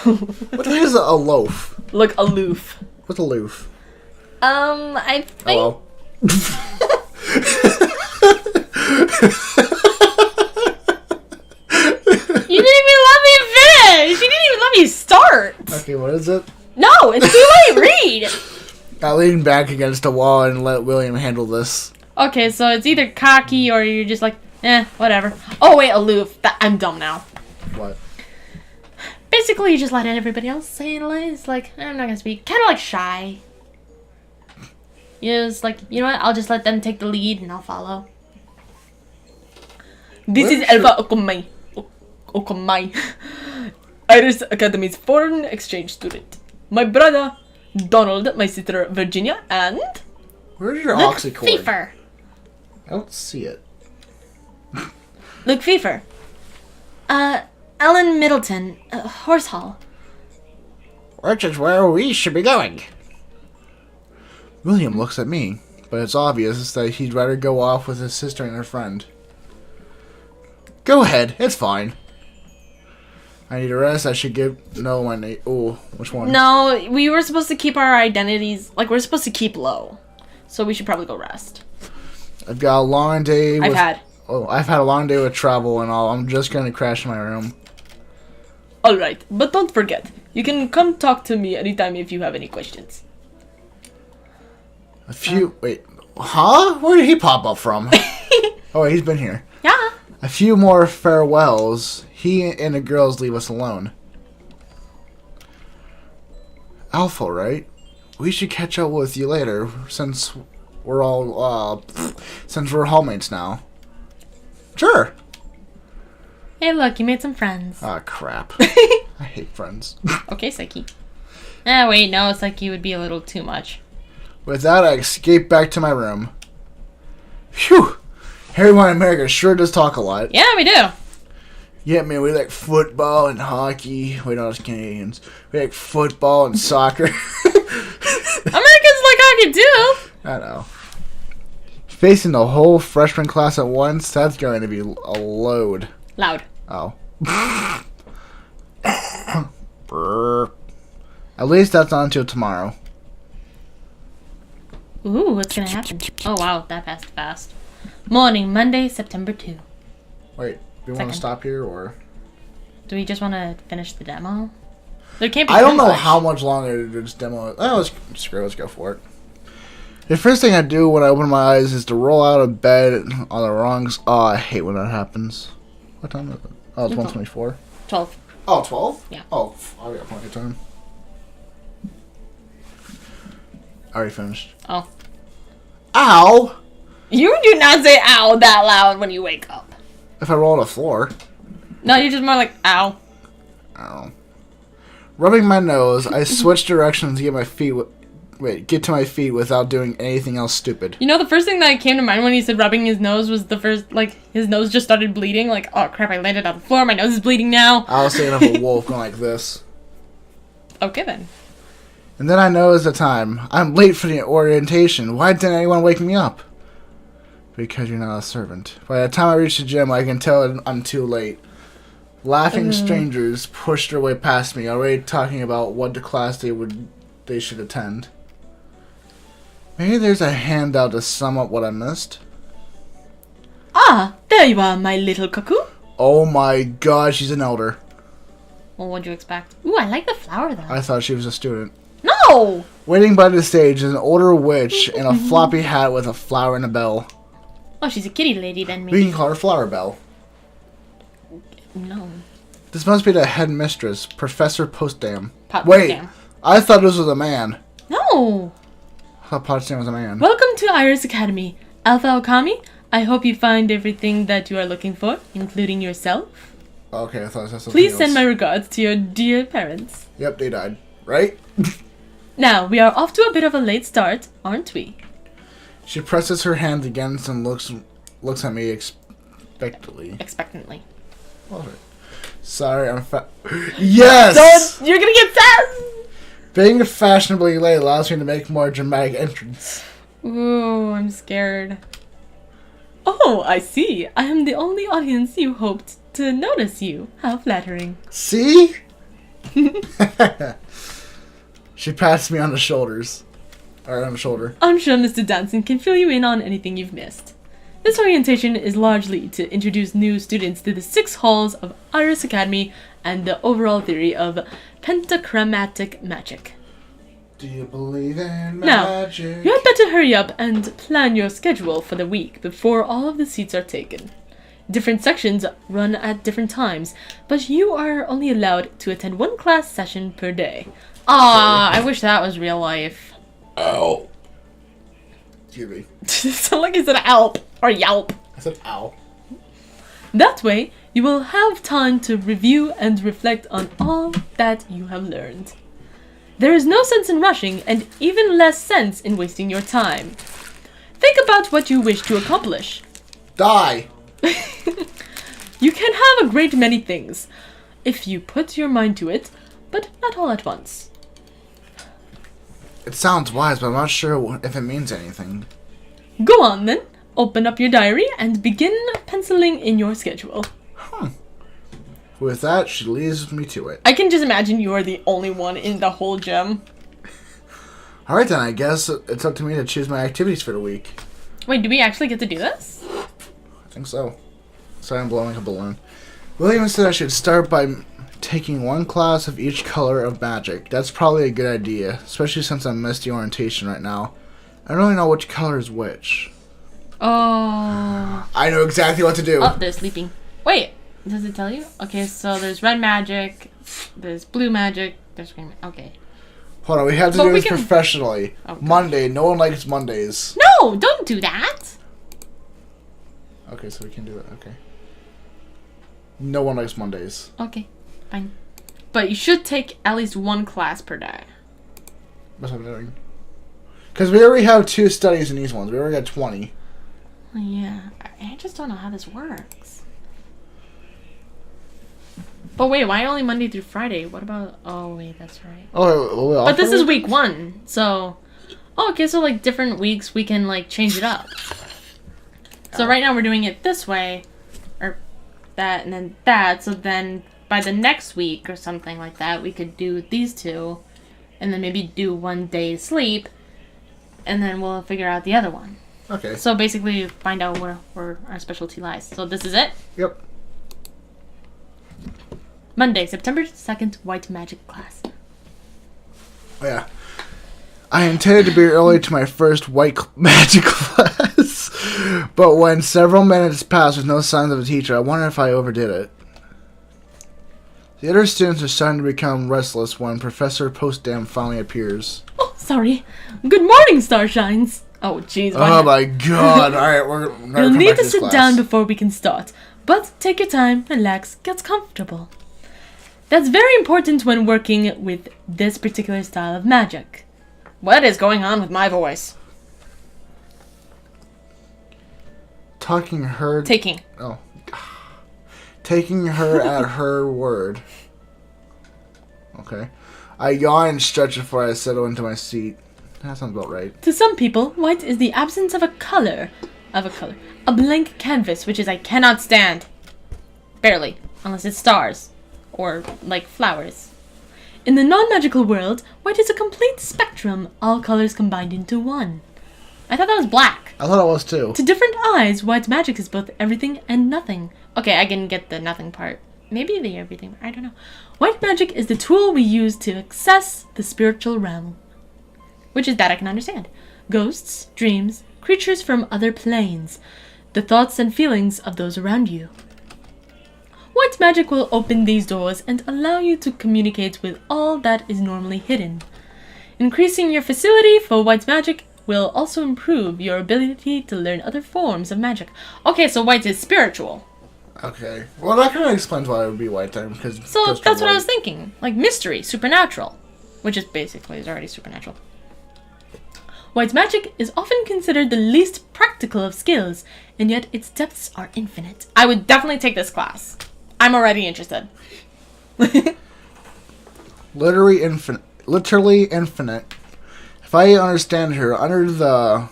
What the heck is a loaf? Look aloof. What's a loaf? I think. Hello. You didn't even let me finish! You didn't even let me start! Okay, what is it? No, it's too late, read! I lean back against the wall and let William handle this. Okay, so it's either cocky or you're just like, whatever. Oh, wait, aloof. I'm dumb now. What? Basically, you just let everybody else say it. It's like, I'm not gonna speak. Kind of like shy. You're just like, you know what? I'll just let them take the lead and I'll follow. This is Elva Okomai. Okomai. Irish Academy's foreign exchange student. My brother, Donald, my sister, Virginia, and... Where's your Luke oxycord? Pfeiffer. I don't see it. Luke Pfeiffer. Ellen Middleton. Horsehall. Which is where we should be going. William looks at me, but it's obvious that he'd rather go off with his sister and her friend. Go ahead, it's fine. I need a rest. I should know my name. Oh, which one? No, we were supposed to keep our identities, like, we're supposed to keep low. So we should probably go rest. I've got a long day. I've had a long day with travel and all. I'm just gonna crash in my room. Alright, but don't forget, you can come talk to me anytime if you have any questions. Wait, huh? Where did he pop up from? Oh, he's been here. Yeah. A few more farewells. He and the girls leave us alone. Alpha, right? We should catch up with you later, since we're all, since we're hallmates now. Sure. Hey, look, you made some friends. Ah, crap. I hate friends. Okay, Psyche. Wait, no, Psyche would be a little too much. With that, I escape back to my room. Phew! Everyone in America sure does talk a lot. Yeah, we do. Yeah, man, we like football and hockey. We're not as Canadians. We like football and soccer. Americans like hockey too. I know. Facing the whole freshman class at once, that's going to be a load. Loud. Oh. Brr. At least that's not until tomorrow. Ooh, what's gonna happen? Oh wow, that passed fast. Morning, Monday, September 2. Wait, do we want Second. to stop here or? Do we just want to finish the demo? There can't be. I don't too know much. how much longer this demo is. Oh, let's go for it. The first thing I do when I open my eyes is to roll out of bed on the wrong. Oh, I hate when that happens. What time is it? Oh, it's 1:24. 12. Oh, 12? Yeah. Oh, I got plenty of time. Already finished. Oh. Ow! You do not say ow that loud when you wake up. If I roll on the floor. No, you're just more like ow. Ow. Rubbing my nose, I switch directions to get to my feet without doing anything else stupid. You know, the first thing that came to mind when he said rubbing his nose was the first, like, his nose just started bleeding. Like, oh crap, I landed on the floor, my nose is bleeding now. I was thinking of a wolf going like this. Okay then. And then I noticed the time. I'm late for the orientation. Why didn't anyone wake me up? Because you're not a servant. By the time I reach the gym, I can tell I'm too late. Laughing strangers pushed their way past me, already talking about what the class they should attend. Maybe there's a handout to sum up what I missed. Ah, there you are, my little cuckoo. Oh my god, she's an elder. Well, what'd you expect? Ooh, I like the flower though. I thought she was a student. No! Waiting by the stage is an older witch in a floppy hat with a flower and a bell. Oh, she's a kitty lady then, We maybe. can call her Flower Bell. No. This must be the headmistress, Professor Postdam. Pot- Wait, Damn. I thought this was a man. No! I thought Potsdam was a man. Welcome to Iris Academy. Alpha Okami, I hope you find everything that you are looking for, including yourself. Okay, I thought it was something Please else. send my regards to your dear parents. Yep, they died. Right? Now, we are off to a bit of a late start, aren't we? She presses her hand against and looks at me expectantly. Expectantly. Alright. Sorry, I'm Yes! You're gonna get sad! Being fashionably late allows me to make more dramatic entrance. Ooh, I'm scared. Oh, I see. I am the only audience you hoped to notice you. How flattering. See? She pats me on the shoulders. Or on the shoulder. I'm sure Mr. Danson can fill you in on anything you've missed. This orientation is largely to introduce new students to the 6 halls of Iris Academy and the overall theory of pentachromatic magic. Do you believe in Now, magic? you had better hurry up and plan your schedule for the week before all of the seats are taken. Different sections run at different times, but you are only allowed to attend 1 class session per day. Aw, I wish that was real life. Ow. Excuse me. Sound like you said Alp or Yelp. I said ow. That way, you will have time to review and reflect on all that you have learned. There is no sense in rushing, and even less sense in wasting your time. Think about what you wish to accomplish. Die. You can have a great many things, if you put your mind to it, but not all at once. It sounds wise, but I'm not sure if it means anything. Go on then, open up your diary and begin penciling in your schedule. With that, she leads me to it. I can just imagine you are the only one in the whole gym. Alright then, I guess it's up to me to choose my activities for the week. Wait, do we actually get to do this? I think so. Sorry, I'm blowing a balloon. William said I should start by taking 1 class of each color of magic. That's probably a good idea, especially since I missed the orientation right now. I don't really know which color is which. Oh. I know exactly what to do. Oh, they're sleeping. Wait, does it tell you? Okay, so there's red magic, there's blue magic, there's green magic. Okay. Hold on, we have to But do we this can- professionally. Oh, gosh. Monday, no one likes Mondays. No, don't do that. Okay, so we can do it, okay. No one likes Mondays. Okay, fine. But you should take at least 1 class per day. That's what I'm doing. Because we already have 2 studies in these ones. We already got 20. Oh, yeah, I just don't know how this works. But wait, why only Monday through Friday? What about... Oh, wait, that's right. Oh, wait, But this is week 1, so... Oh, okay, so like different weeks we can like change it up. So right now we're doing it this way, or that, and then that, so then by the next week or something like that, we could do these 2, and then maybe do 1 day sleep, and then we'll figure out the other one. Okay. So basically find out where our specialty lies. So this is it? Yep. Monday, September 2nd, White Magic class. Oh, yeah. I intended to be early to my first white magic class, but when several minutes passed with no signs of a teacher, I wondered if I overdid it. The other students are starting to become restless when Professor Postdam finally appears. Oh, sorry. Good morning, Starshines. Oh, jeez. Oh my god. Alright, we're going You'll come need back to this sit class. down before we can start. But take your time, relax, get comfortable. That's very important when working with this particular style of magic. What is going on with my voice? Taking her Taking. taking her at her word. Okay. I yawn and stretch before I settle into my seat. That sounds about right. To some people, white is the absence of a color. A blank canvas, which is I cannot stand. Barely. Unless it's stars. Or, like, flowers. in the non-magical world, white is a complete spectrum, all colors combined into one. I thought that was black. I thought it was too. To different eyes, white magic is both everything and nothing. Okay, I can get the nothing part. Maybe the everything. I don't know. White magic is the tool we use to access the spiritual realm. Which is that I can understand. Ghosts, dreams, creatures from other planes, the thoughts and feelings of those around you. White magic will open these doors and allow you to communicate with all that is normally hidden. Increasing your facility for white magic will also improve your ability to learn other forms of magic. Okay, so white is spiritual. Okay. Well, that kind of explains why it would be white then, because So ghosts are that's what I white. was thinking. Like mystery, supernatural. Which is basically is already supernatural. White magic is often considered the least practical of skills, and yet its depths are infinite. I would definitely take this class. I'm already interested. Literally infinite. If I understand her, under the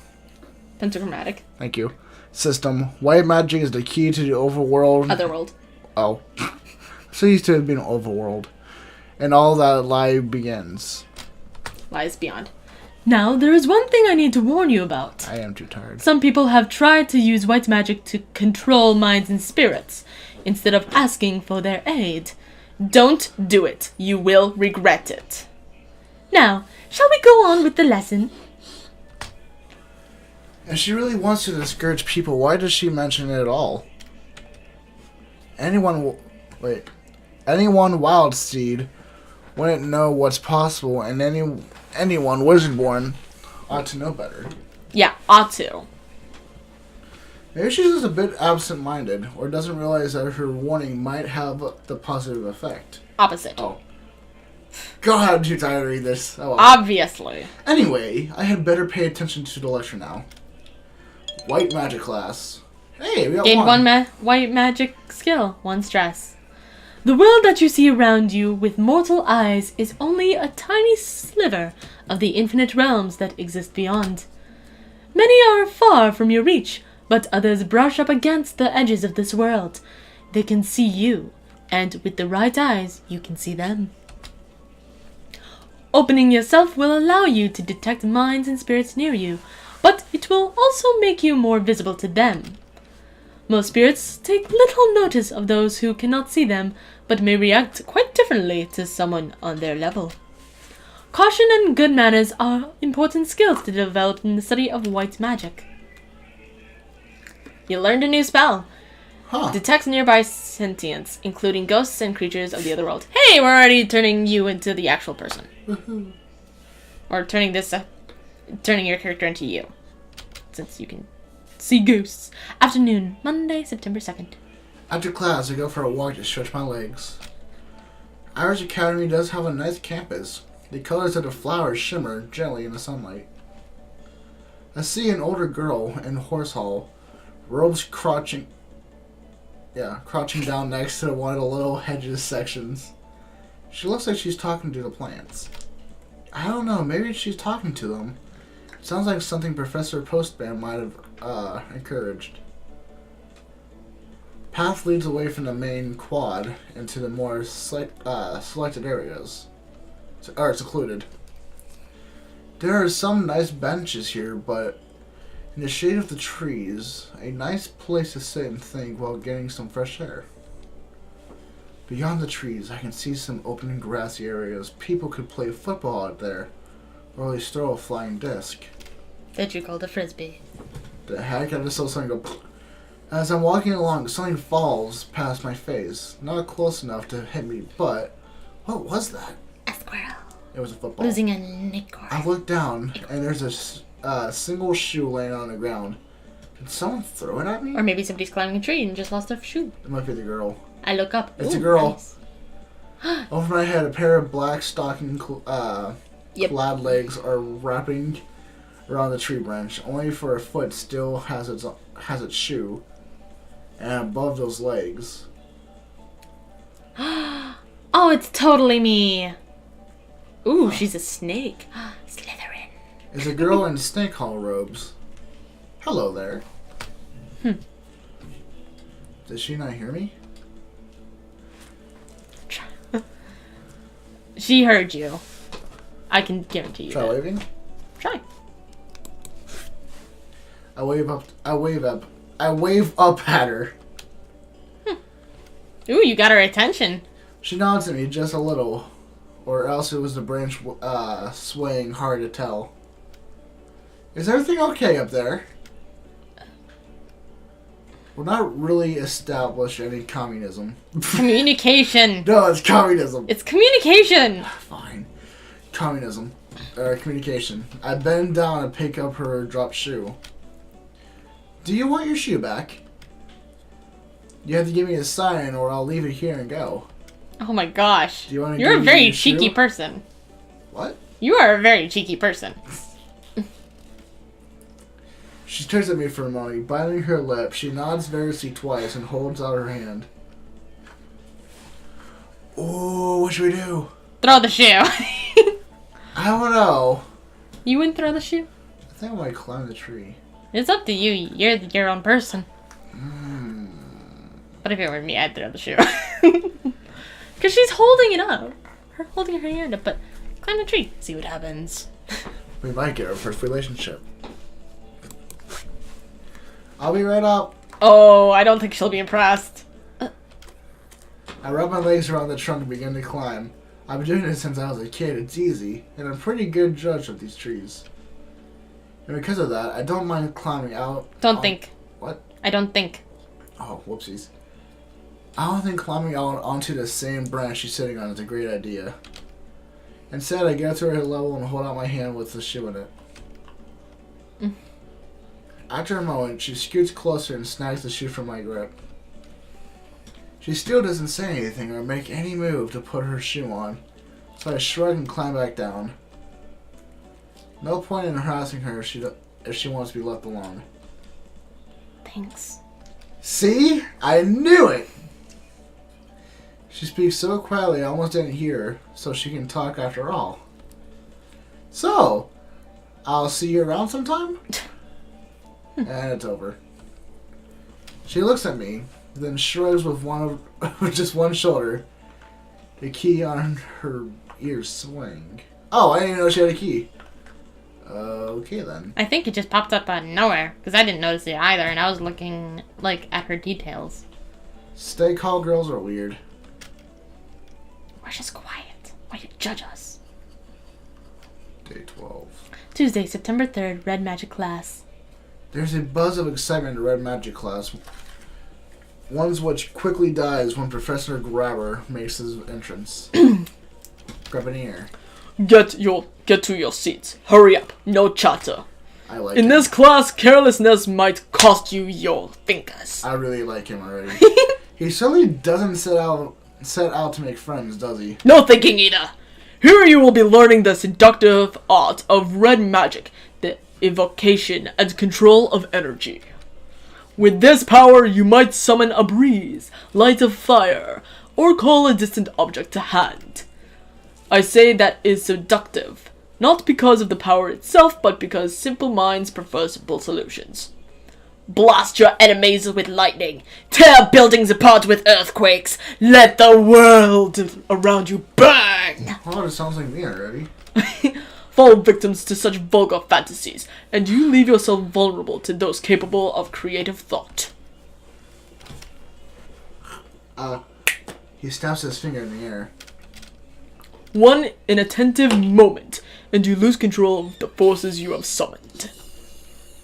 Pentachromatic. thank you system, white magic is the key to the overworld. Otherworld. Oh, so used to it being overworld. and all that lie begins. Lies beyond. Now, there is one thing I need to warn you about. I am too tired. Some people have tried to use white magic to control minds and spirits, instead of asking for their aid. Don't do it. You will regret it. Now, shall we go on with the lesson? If she really wants to discourage people, why does she mention it at all? Anyone wild seed wouldn't know what's possible, and anyone wizard-born ought to know better. Yeah, ought to. Maybe she's just a bit absent-minded, or doesn't realize that her warning might have the positive effect. Opposite. Oh. God, I'm too tired to read this. Oh, well. Obviously. Anyway, I had better pay attention to the lecture now. White magic class. Hey, we got Gain one. one white magic skill. 1 stress. The world that you see around you with mortal eyes is only a tiny sliver of the infinite realms that exist beyond. Many are far from your reach, but others brush up against the edges of this world. They can see you, and with the right eyes, you can see them. Opening yourself will allow you to detect minds and spirits near you, but it will also make you more visible to them. Most spirits take little notice of those who cannot see them, but may react quite differently to someone on their level. Caution and good manners are important skills to develop in the study of white magic. You learned a new spell. Huh. Detects nearby sentience, including ghosts and creatures of the other world. Hey, we're already turning you into the actual person. Woohoo. Or turning your character into you. Since you can See ghosts. Afternoon, Monday, September 2nd. After class, I go for a walk to stretch my legs. Irish Academy does have a nice campus. The colors of the flowers shimmer gently in the sunlight. I see an older girl in horse hall, robes crouching down next to one of the little hedges sections. She looks like she's talking to the plants. I don't know, maybe she's talking to them. It sounds like something Professor Postman might have encouraged. Path leads away from the main quad into the more selected areas. Or secluded. There are some nice benches here, but in the shade of the trees, a nice place to sit and think while getting some fresh air. Beyond the trees, I can see some open grassy areas. People could play football out there, or at least throw a flying disc. That you called a frisbee. The heck? I just saw something go. As I'm walking along, something falls past my face. Not close enough to hit me, but what was that? A squirrel. It was a football. Losing an acorn. I look down, and there's a single shoe laying on the ground. Did someone throw it at me? Or maybe somebody's climbing a tree and just lost their shoe. It might be the girl. I look up. It's Ooh, a girl. Nice. Over my head, a pair of black stocking Yep. clad legs are wrapping around the tree branch. Only for a foot still has its shoe, and above those legs. Oh, it's totally me. Ooh, she's a snake. Slytherin. Is a girl in snake hall robes. Hello there. Does she not hear me? She heard you. I can guarantee you Try that. waving. Try. I wave up at her. Ooh, you got her attention. She nods at me just a little, or else it was the branch swaying, hard to tell. Is everything okay up there? We're not really established any communism. Communication. No, it's communism. It's communication. Fine. Communism. Communication. I bend down and pick up her dropped shoe. Do you want your shoe back? You have to give me a sign or I'll leave it here and go. Oh my gosh. Do you want to You're a give me very your cheeky shoe? person. What? You are a very cheeky person. She stares at me for a moment, biting her lip. She nods nervously twice and holds out her hand. Oh, what should we do? Throw the shoe. I don't know. You wouldn't throw the shoe? I think I might climb the tree. It's up to you. You're your own person. Hmm. But if it were me, I'd throw the shoe. Because she's holding it up. her holding her hand up, but climb the tree, see what happens. We might get our first relationship. I'll be right up. Oh, I don't think she'll be impressed. I rub my legs around the trunk and begin to climb. I've been doing it since I was a kid. It's easy, and I'm a pretty good judge of these trees. And because of that, I don't mind climbing out. Don't think. What? I don't think. Oh, whoopsies. I don't think climbing out onto the same branch she's sitting on is a great idea. Instead, I get to her level and hold out my hand with the shoe in it. After a moment, she scoots closer and snags the shoe from my grip. She still doesn't say anything or make any move to put her shoe on, so I shrug and climb back down. No point in harassing her if she wants to be left alone. Thanks. See? I knew it! She speaks so quietly I almost didn't hear her, so she can talk after all. So, I'll see you around sometime? And it's over. She looks at me, then shrugs with with just one shoulder. The key on her ears swing. Oh, I didn't even know she had a key. Okay then. I think it just popped up out of nowhere, because I didn't notice it either, and I was looking, like, at her details. Stay call girls are weird. We're just quiet. Why you judge us? Day 12. Tuesday, September 3rd, Red Magic class. There's a buzz of excitement in Red Magic class. Ones which quickly dies when Professor Grabber makes his entrance. Grabber. Get to your seats. Hurry up. No chatter. I like In him. this class, carelessness might cost you your fingers. I really like him already. He certainly doesn't set out to make friends, does he? No thinking either. Here you will be learning the seductive art of red magic, the evocation and control of energy. With this power, you might summon a breeze, light a fire, or call a distant object to hand. I say that is seductive, not because of the power itself, but because simple minds prefer simple solutions. Blast your enemies with lightning, tear buildings apart with earthquakes, let the world around you burn! Oh, it sounds like me already. Fall victims to such vulgar fantasies, and you leave yourself vulnerable to those capable of creative thought. He snaps his finger in the air. One inattentive moment, and you lose control of the forces you have summoned.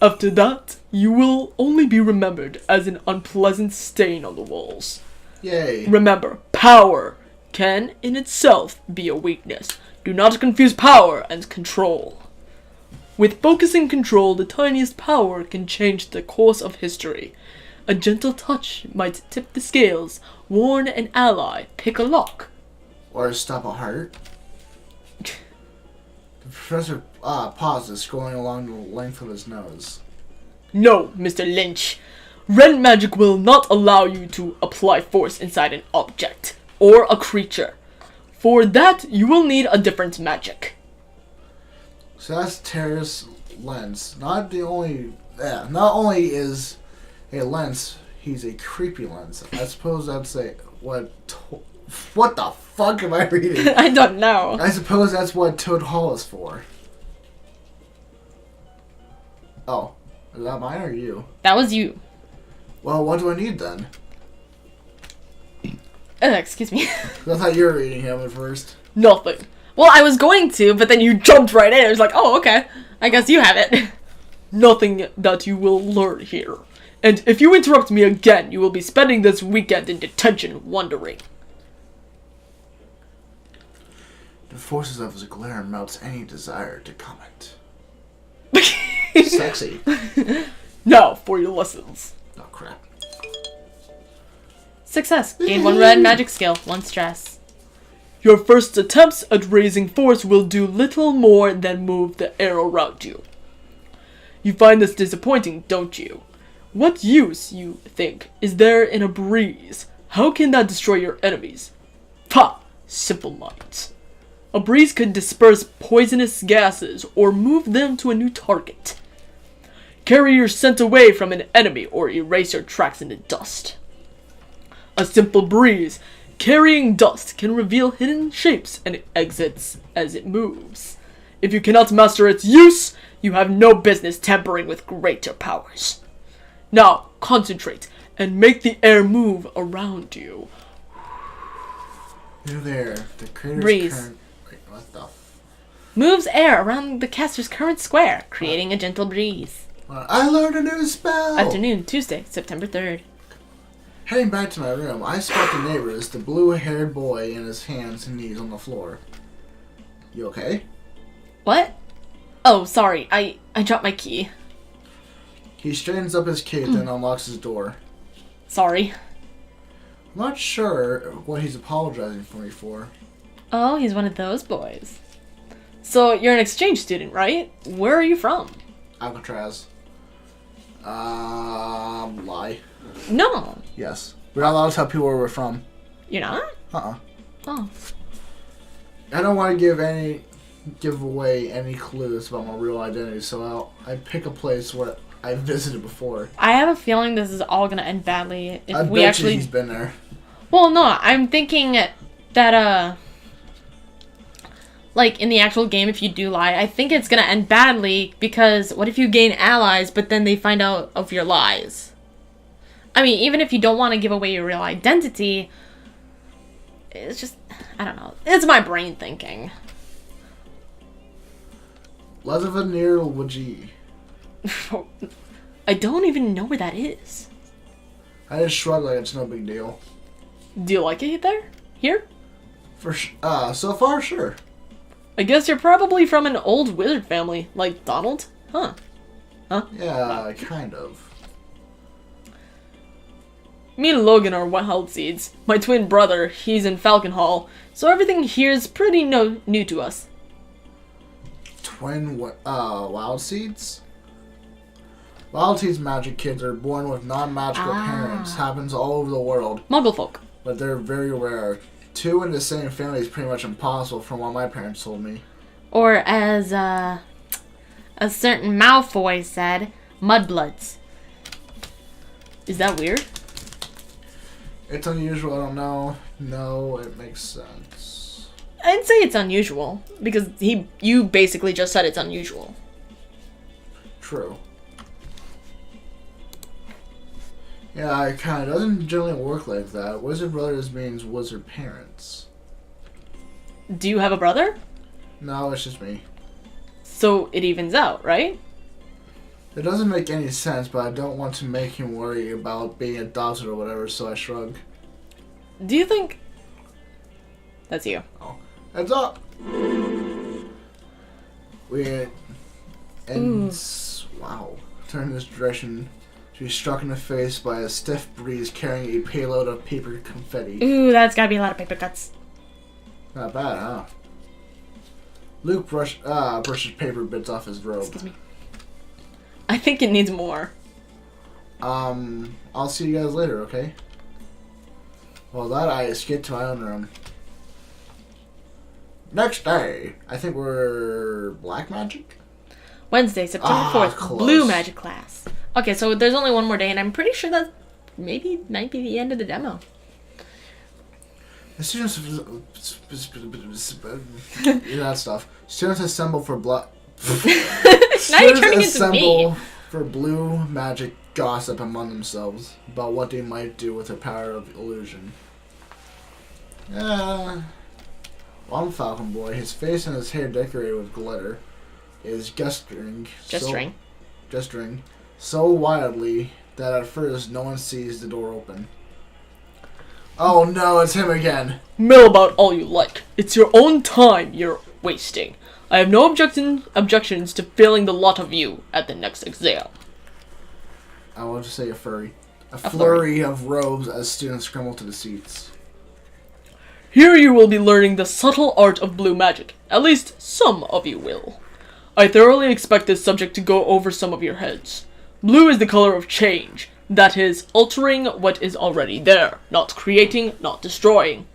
After that, you will only be remembered as an unpleasant stain on the walls. Yay. Remember, power can in itself be a weakness. Do not confuse power and control. With focus and control, the tiniest power can change the course of history. A gentle touch might tip the scales, warn an ally, pick a lock. Or stop a heart. The professor pauses, scrolling along the length of his nose. No, Mr. Lynch. Red magic will not allow you to apply force inside an object or a creature. For that, you will need a different magic. So that's Terra's lens. Not only is a lens, he's a creepy lens. I suppose that's what the fuck am I reading? I don't know. I suppose that's what Toad Hall is for. Oh, is that mine or you? That was you. Well, what do I need then? Excuse me. 'Cause I thought you were reading him at first. Nothing. Well, I was going to, but then you jumped right in. I was like, oh, okay. I guess you have it. Nothing that you will learn here. And if you interrupt me again, you will be spending this weekend in detention wondering. The forces of his glare melts any desire to comment. Sexy. Now, for your lessons. Oh, crap. Success. Gain 1 red magic skill, 1 stress. Your first attempts at raising force will do little more than move the air around you. You find this disappointing, don't you? What use, you think, is there in a breeze? How can that destroy your enemies? Ha! Simple minds. A breeze could disperse poisonous gases or move them to a new target. Carry your scent away from an enemy or erase your tracks in the dust. A simple breeze carrying dust can reveal hidden shapes and exits as it moves. If you cannot master its use, you have no business tampering with greater powers. Now, concentrate and make the air move around you. You're there. The crater's Breeze. current... Wait, what the... Moves air around the caster's current square, creating a gentle breeze. I learned a new spell! Afternoon, Tuesday, September 3rd. Heading back to my room, I spot the neighbors, the blue-haired boy in his hands and knees on the floor. You okay? What? Oh, sorry. I dropped my key. He straightens up his cape and unlocks his door. Sorry. I'm not sure what he's apologizing for me for. Oh, he's one of those boys. So, you're an exchange student, right? Where are you from? Alcatraz. Lie. No. Yes. We're not allowed to tell people where we're from. You're not? Uh-uh. Oh. I don't want to give away any clues about my real identity, so I pick a place where I visited before. I have a feeling this is all gonna end badly if I we bet actually... you he's been there. Well, no, I'm thinking that, like, in the actual game, if you do lie, I think it's gonna end badly, because what if you gain allies, but then they find out of your lies? I mean, even if you don't want to give away your real identity, it's just, I don't know. It's my brain thinking. Leatherveneer Waji. I don't even know where that is. I just shrug like it's no big deal. Do you like it there? Here? So far, sure. I guess you're probably from an old wizard family, like Donald? Huh. Yeah, kind of. Me and Logan are Wild Seeds. My twin brother, he's in Falcon Hall, so everything here's pretty new to us. Wild Seeds? Wild Seeds magic kids are born with non-magical parents. Happens all over the world. Muggle folk. But they're very rare. Two in the same family is pretty much impossible from what my parents told me. Or as, a certain Malfoy said, mudbloods. Is that weird? It's unusual, I don't know. No, it makes sense. I'd say it's unusual, because you basically just said it's unusual. True. Yeah, it kind of doesn't generally work like that. Wizard brothers means wizard parents. Do you have a brother? No, it's just me. So it evens out, right? It doesn't make any sense, but I don't want to make him worry about being adopted or whatever, so I shrug. Do you think... That's you. Oh. Heads up! Wow. Turn this direction to be struck in the face by a stiff breeze carrying a payload of paper confetti. Ooh, that's gotta be a lot of paper cuts. Not bad, huh? Luke brushes paper bits off his robe. Excuse me. I think it needs more. I'll see you guys later, okay? Well, that I escaped to my own room. Next day, I think we're Black Magic? Wednesday, September 4th, close. Blue Magic class. Okay, so there's only one more day, and I'm pretty sure that maybe might be the end of the demo. The students... that stuff. Students assemble for Now you're turning into me. For blue magic gossip among themselves about what they might do with their power of illusion. One Falcon Boy, his face and his hair decorated with glitter, is gesturing so wildly that at first no one sees the door open. Oh no, it's him again. Mill about all you like. It's your own time you're wasting. I have no objections to failing the lot of you at the next exam. I want to say a furry. A flurry of robes as students scramble to the seats. Here you will be learning the subtle art of blue magic. At least some of you will. I thoroughly expect this subject to go over some of your heads. Blue is the color of change. That is, altering what is already there. Not creating, not destroying.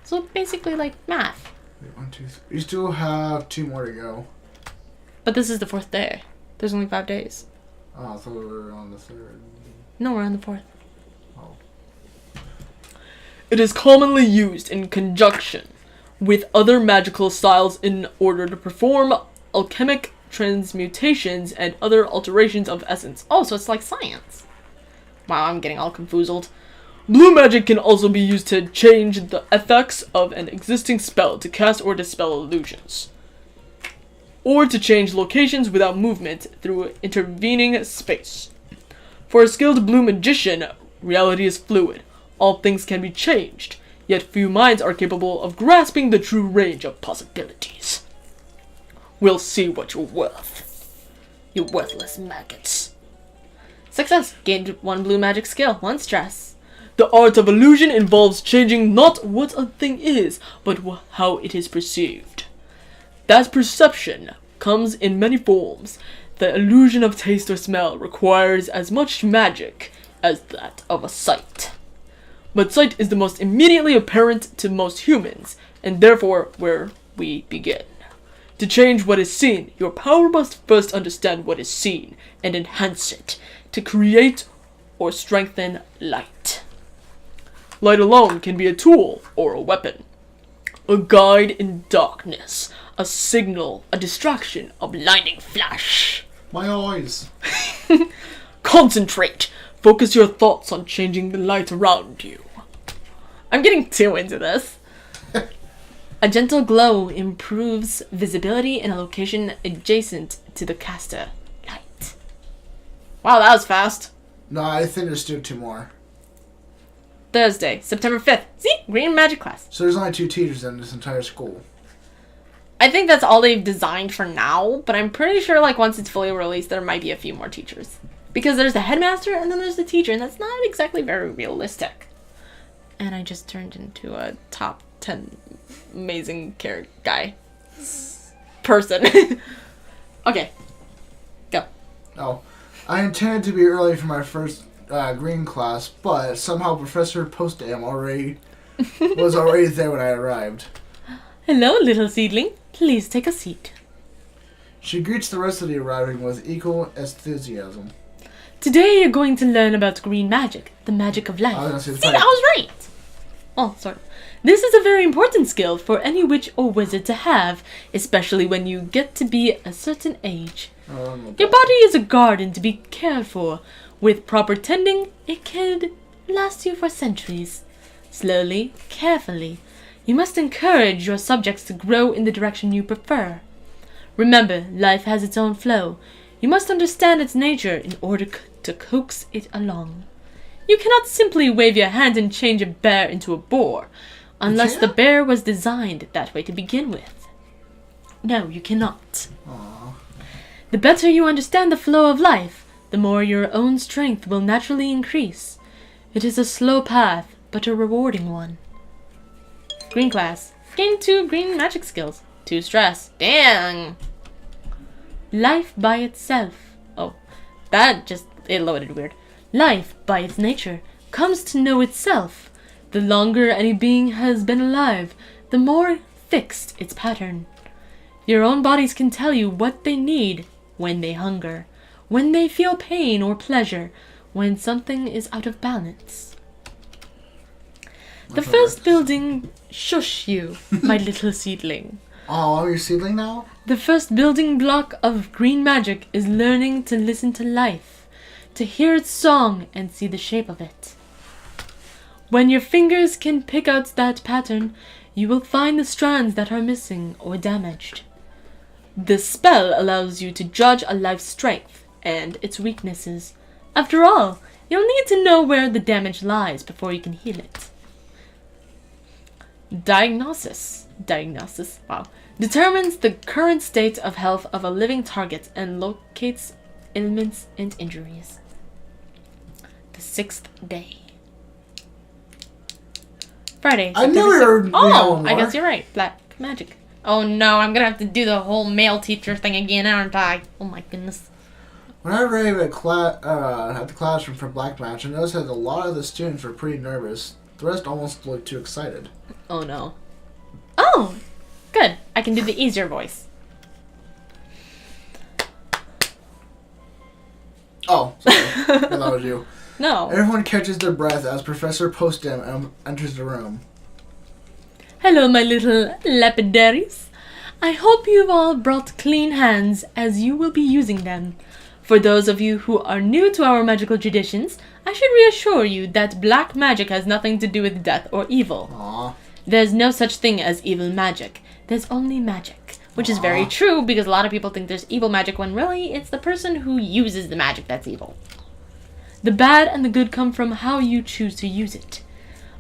So basically like math. Wait, 1, 2, 3. We still have 2 more to go. But this is the 4th day. There's only 5 days. Oh, I thought we were on the 3rd. No, we're on the 4th. Oh. It is commonly used in conjunction with other magical styles in order to perform alchemic transmutations and other alterations of essence. Oh, so it's like science. Wow, I'm getting all confoozled. Blue magic can also be used to change the effects of an existing spell to cast or dispel illusions, or to change locations without movement through intervening space. For a skilled blue magician, reality is fluid. All things can be changed, yet few minds are capable of grasping the true range of possibilities. We'll see what you're worth, you worthless maggots. Success. Gained 1 blue magic skill. 1 stress. The art of illusion involves changing not what a thing is, but how it is perceived. That perception comes in many forms. The illusion of taste or smell requires as much magic as that of a sight. But sight is the most immediately apparent to most humans, and therefore where we begin. To change what is seen, your power must first understand what is seen, and enhance it, to create or strengthen light. Light alone can be a tool or a weapon, a guide in darkness, a signal, a distraction, a blinding flash. My eyes. Concentrate. Focus your thoughts on changing the light around you. I'm getting too into this. A gentle glow improves visibility in a location adjacent to the caster light. Wow, that was fast. No, I think there's still 2 more. Thursday, September 5th. See? Green magic class. So there's only 2 teachers in this entire school. I think that's all they've designed for now, but I'm pretty sure like once it's fully released, there might be a few more teachers. Because there's the headmaster and then there's the teacher, and that's not exactly very realistic. And I just turned into a top 10 amazing guy. Person. Okay. Go. Oh, I intended to be early for my first green class, but somehow Professor Postdam was already there when I arrived. Hello, little seedling. Please take a seat. She greets the rest of the arriving with equal enthusiasm. Today you're going to learn about green magic, the magic of life. I was gonna say the See, I type. was right. Oh, sorry. This is a very important skill for any witch or wizard to have, especially when you get to be a certain age. Your body is a garden to be cared for. With proper tending, it can last you for centuries. Slowly, carefully, you must encourage your subjects to grow in the direction you prefer. Remember, life has its own flow. You must understand its nature in order to coax it along. You cannot simply wave your hand and change a bear into a boar, unless the bear was designed that way to begin with. No, you cannot. Aww. The better you understand the flow of life, the more your own strength will naturally increase. It is a slow path, but a rewarding one. Green class. Gain 2 green magic skills. 2 stress. Dang! Life by itself. Oh, it loaded weird. Life, by its nature, comes to know itself. The longer any being has been alive, the more fixed its pattern. Your own bodies can tell you what they need when they hunger, when they feel pain or pleasure, when something is out of balance. The first building... Shush you, my little seedling. Oh, are you seedling now? The first building block of green magic is learning to listen to life, to hear its song and see the shape of it. When your fingers can pick out that pattern, you will find the strands that are missing or damaged. The spell allows you to judge a life's strength and its weaknesses. After all, you'll need to know where the damage lies before you can heal it. Diagnosis, wow, determines the current state of health of a living target and locates ailments and injuries. The 6th day. Friday. I knew September we were 6th. we had Oh, one I more. guess you're right. Black magic. Oh no, I'm gonna have to do the whole male teacher thing again, aren't I? Oh my goodness. When I arrived at the classroom for Black Match, I noticed that a lot of the students were pretty nervous. The rest almost looked too excited. Oh no. Oh, good. I can do the easier voice. Oh, sorry. that was you. No. Everyone catches their breath as Professor Postem enters the room. Hello, my little lapidaries. I hope you've all brought clean hands, as you will be using them. For those of you who are new to our magical traditions, I should reassure you that black magic has nothing to do with death or evil. Aww. There's no such thing as evil magic. There's only magic. Which is very true, because a lot of people think there's evil magic when really it's the person who uses the magic that's evil. The bad and the good come from how you choose to use it.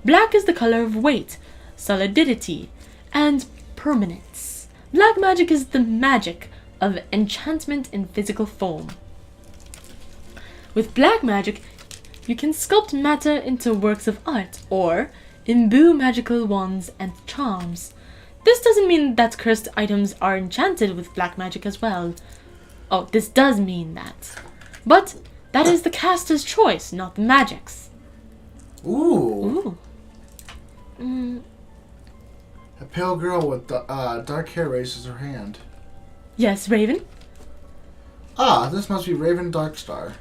Black is the color of weight, solidity, and permanence. Black magic is the magic of enchantment in physical form. With black magic, you can sculpt matter into works of art, or imbue magical wands and charms. This doesn't mean that cursed items are enchanted with black magic as well. Oh, this does mean that. But that is the caster's choice, not the magic's. Ooh. Ooh. A pale girl with dark hair raises her hand. Yes, Raven? Ah, this must be Raven Darkstar.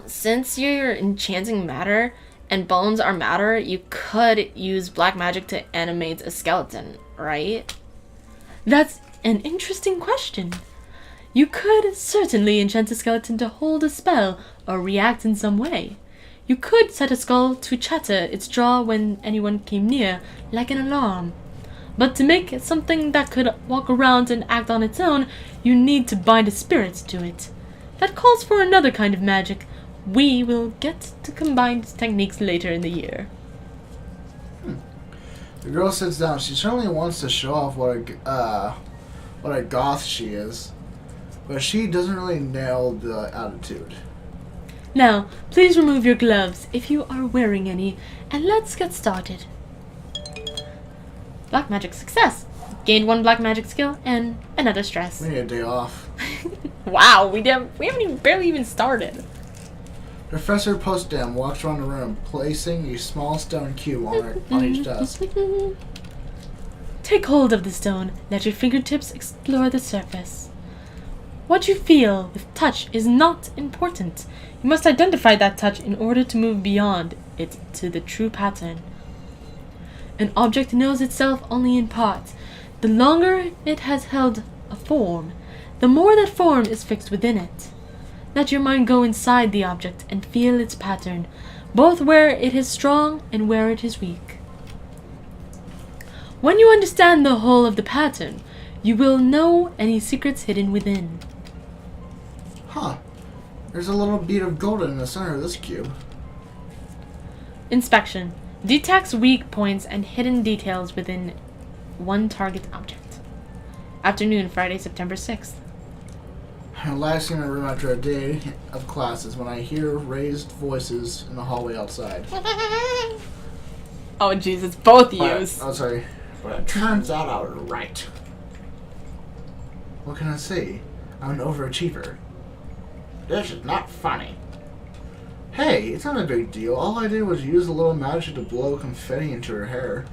Since you're enchanting matter, and bones are matter, you could use black magic to animate a skeleton, right? That's an interesting question. You could certainly enchant a skeleton to hold a spell or react in some way. You could set a skull to chatter its jaw when anyone came near, like an alarm. But to make it something that could walk around and act on its own, you need to bind a spirit to it. That calls for another kind of magic. We will get to combined techniques later in the year. The girl sits down. She certainly wants to show off what a goth she is, but she doesn't really nail the attitude. Now, please remove your gloves if you are wearing any, and let's get started. Black magic success. Gained 1 black magic skill and another stress. We need a day off. Wow, we haven't barely even started. Professor Postdam walks around the room, placing a small stone cube on each desk. Take hold of the stone. Let your fingertips explore the surface. What you feel with touch is not important. You must identify that touch in order to move beyond it to the true pattern. An object knows itself only in part. The longer it has held a form, the more that form is fixed within it. Let your mind go inside the object and feel its pattern, both where it is strong and where it is weak. When you understand the whole of the pattern, you will know any secrets hidden within. Huh. There's a little bead of gold in the center of this cube. Inspection. Detects weak points and hidden details within one target object. Afternoon, Friday, September 6th. I'm relaxing in my room after a day of classes when I hear raised voices in the hallway outside. Oh jeez, it's both yous. Oh, sorry. But it turns out I was right. What can I say? I'm an overachiever. This is not funny. Hey, it's not a big deal. All I did was use a little magic to blow confetti into her hair.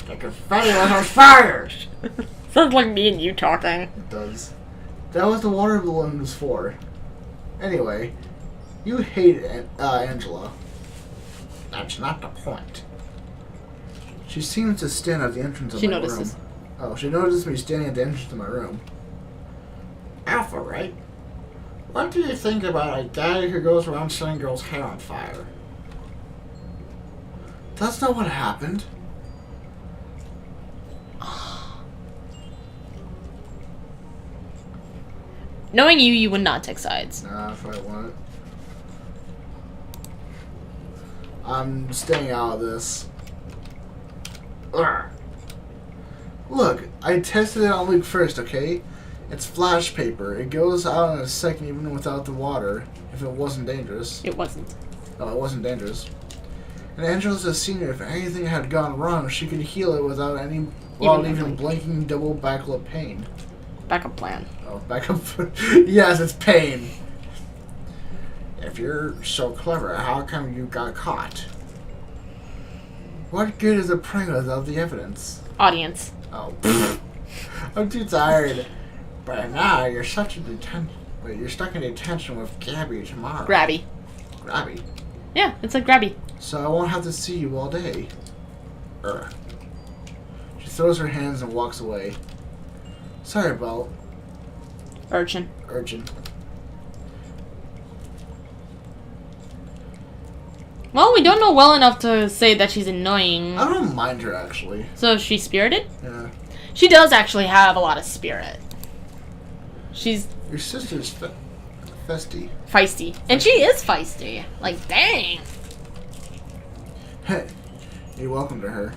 The confetti was on fire! Sounds like me and you talking. It does. That was the water balloon was for. Anyway, you hate Angela. That's not the point. She seems to stand at the entrance of my room. Oh, she notices me standing at the entrance to my room. Alpha, right? What do you think about a guy who goes around setting girls' hair on fire? That's not what happened. Knowing you, you would not take sides. Nah, if I want. I'm staying out of this. Urgh. Look, I tested it on Luke first, okay? It's flash paper. It goes out in a second even without the water, if it wasn't dangerous. It wasn't. Oh, it wasn't dangerous. And Angela's a senior. If anything had gone wrong, she could heal it without even blinking double backlit pain. Backup plan. Oh, backup. Yes, it's pain. If you're so clever, how come you got caught? What good is a prank without the evidence? Audience. Oh, I'm too tired. But now you're such a Wait, you're stuck in detention with Gabby tomorrow. Grabby. Grabby? Yeah, it's like grabby. So I won't have to see you all day. She throws her hands and walks away. Sorry about Urchin. urchin. Well, we don't know well enough to say that she's annoying. I don't mind her, actually. So she's spirited? Yeah. She does actually have a lot of spirit. She's Your sister's festy. feisty. And she is feisty. Like, dang. Hey, you're welcome to her.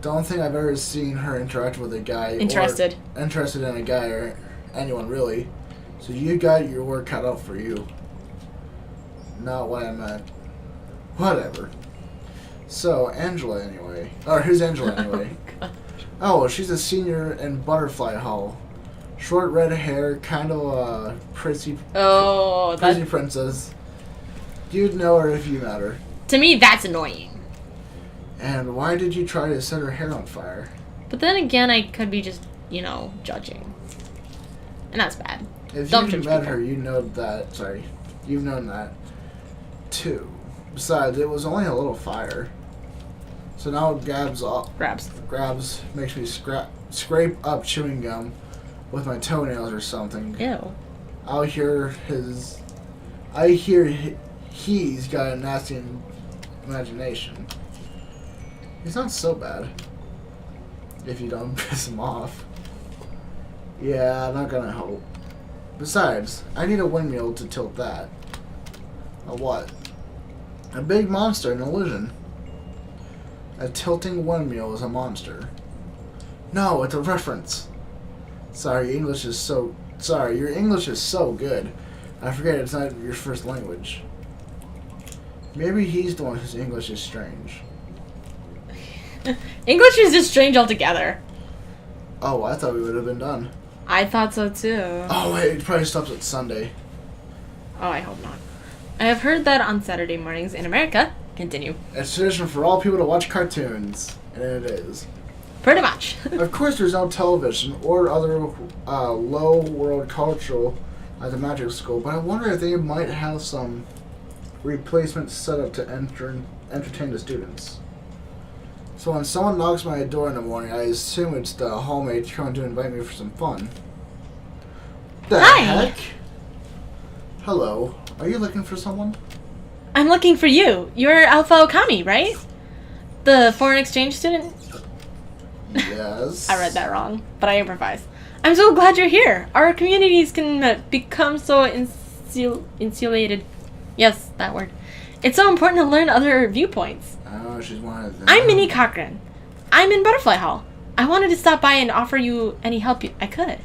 Don't think I've ever seen her interact with a guy. Interested. Or interested in a guy or anyone, really. So you got your work cut out for you. Not what I meant. Whatever. So, Angela, anyway. Or, who's Angela, anyway? Oh, she's a senior in Butterfly Hall. Short red hair, kind of pretty Oh, pretty that, princess. You'd know her if you met her. to me, that's annoying. And why did you try to set her hair on fire? But then again, I could be just, judging. And that's bad. If Don't you judge met people. her, you know that. Sorry, you've known that too. Besides, it was only a little fire. So now grabs makes me scrape up chewing gum with my toenails or something. Ew. I hear he's got a nasty imagination. He's not so bad. If you don't piss him off. Yeah, I'm not gonna hope. Besides, I need a windmill to tilt that. A what? A big monster, an illusion. A tilting windmill is a monster. No, it's a reference. Sorry, your English is so good. I forget it's not your first language. Maybe he's the one whose English is strange. English is just strange altogether. Oh, I thought we would have been done. I thought so too. Oh wait, it probably stops at Sunday. Oh, I hope not. I have heard that on Saturday mornings in America. Continue. It's tradition for all people to watch cartoons, and it is. Pretty much. Of course, there's no television or other low world cultural at the magic school, but I wonder if they might have some replacements set up to entertain the students. So when someone knocks my door in the morning, I assume it's the hallmate trying to invite me for some fun. The Hi. heck? Hello. Are you looking for someone? I'm looking for you. You're Alpha Okami, right? The foreign exchange student? Yes. I read that wrong, but I improvise. I'm so glad you're here. Our communities can become so insulated. Yes, that word. It's so important to learn other viewpoints. Oh, she's one of them. I'm Minnie Cochran. I'm in Butterfly Hall. I wanted to stop by and offer you any help I could.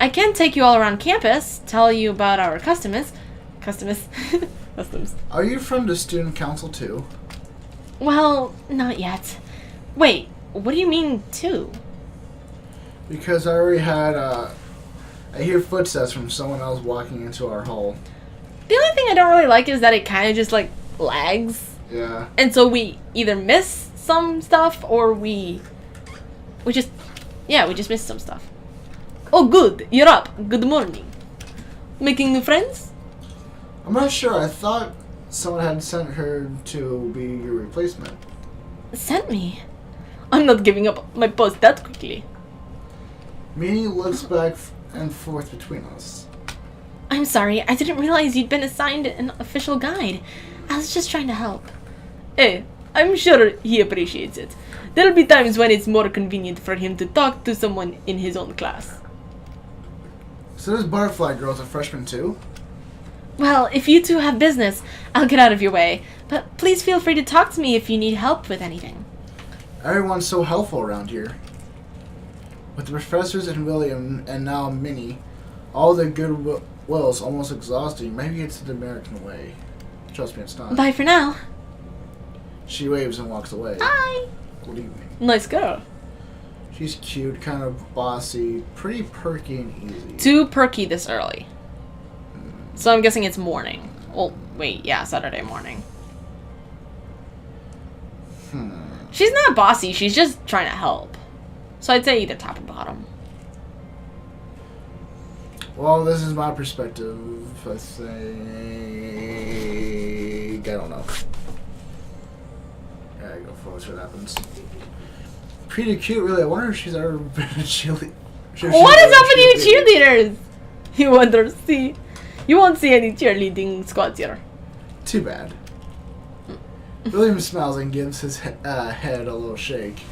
I can take you all around campus, tell you about our customs. Customs. Are you from the student council too? Well, not yet. Wait, what do you mean, too? Because I already had, I hear footsteps from someone else walking into our hall. The only thing I don't really like is that it kind of just, lags. Yeah. And so we either miss some stuff or we just miss some stuff. Oh, good. You're up. Good morning. Making new friends? I'm not sure. I thought someone had sent her to be your replacement. Sent me. I'm not giving up my post that quickly. Minnie looks back and forth between us. I'm sorry. I didn't realize you'd been assigned an official guide. I was just trying to help. Hey, I'm sure he appreciates it. There'll be times when it's more convenient for him to talk to someone in his own class. So this butterfly girl's a freshman too? Well, if you two have business, I'll get out of your way. But please feel free to talk to me if you need help with anything. Everyone's so helpful around here. With the professors and William and now Minnie, all the goodwill's almost exhausting. Maybe it's the American way. Trust me, it's not. Bye for now. She waves and walks away. Bye. Good evening. Nice girl. She's cute, kind of bossy, pretty perky and easy. Too perky this early. So I'm guessing it's morning. Well, wait, yeah, Saturday morning. She's not bossy, she's just trying to help. So I'd say either top or bottom. Well, this is my perspective. I think I don't know. Yeah, go forward. See what happens. Pretty cute, really. I wonder if she's ever been a cheerleader. What is up with you cheerleaders? You wonder, see? You won't see any cheerleading squads here. Too bad. William smiles and gives his head a little shake.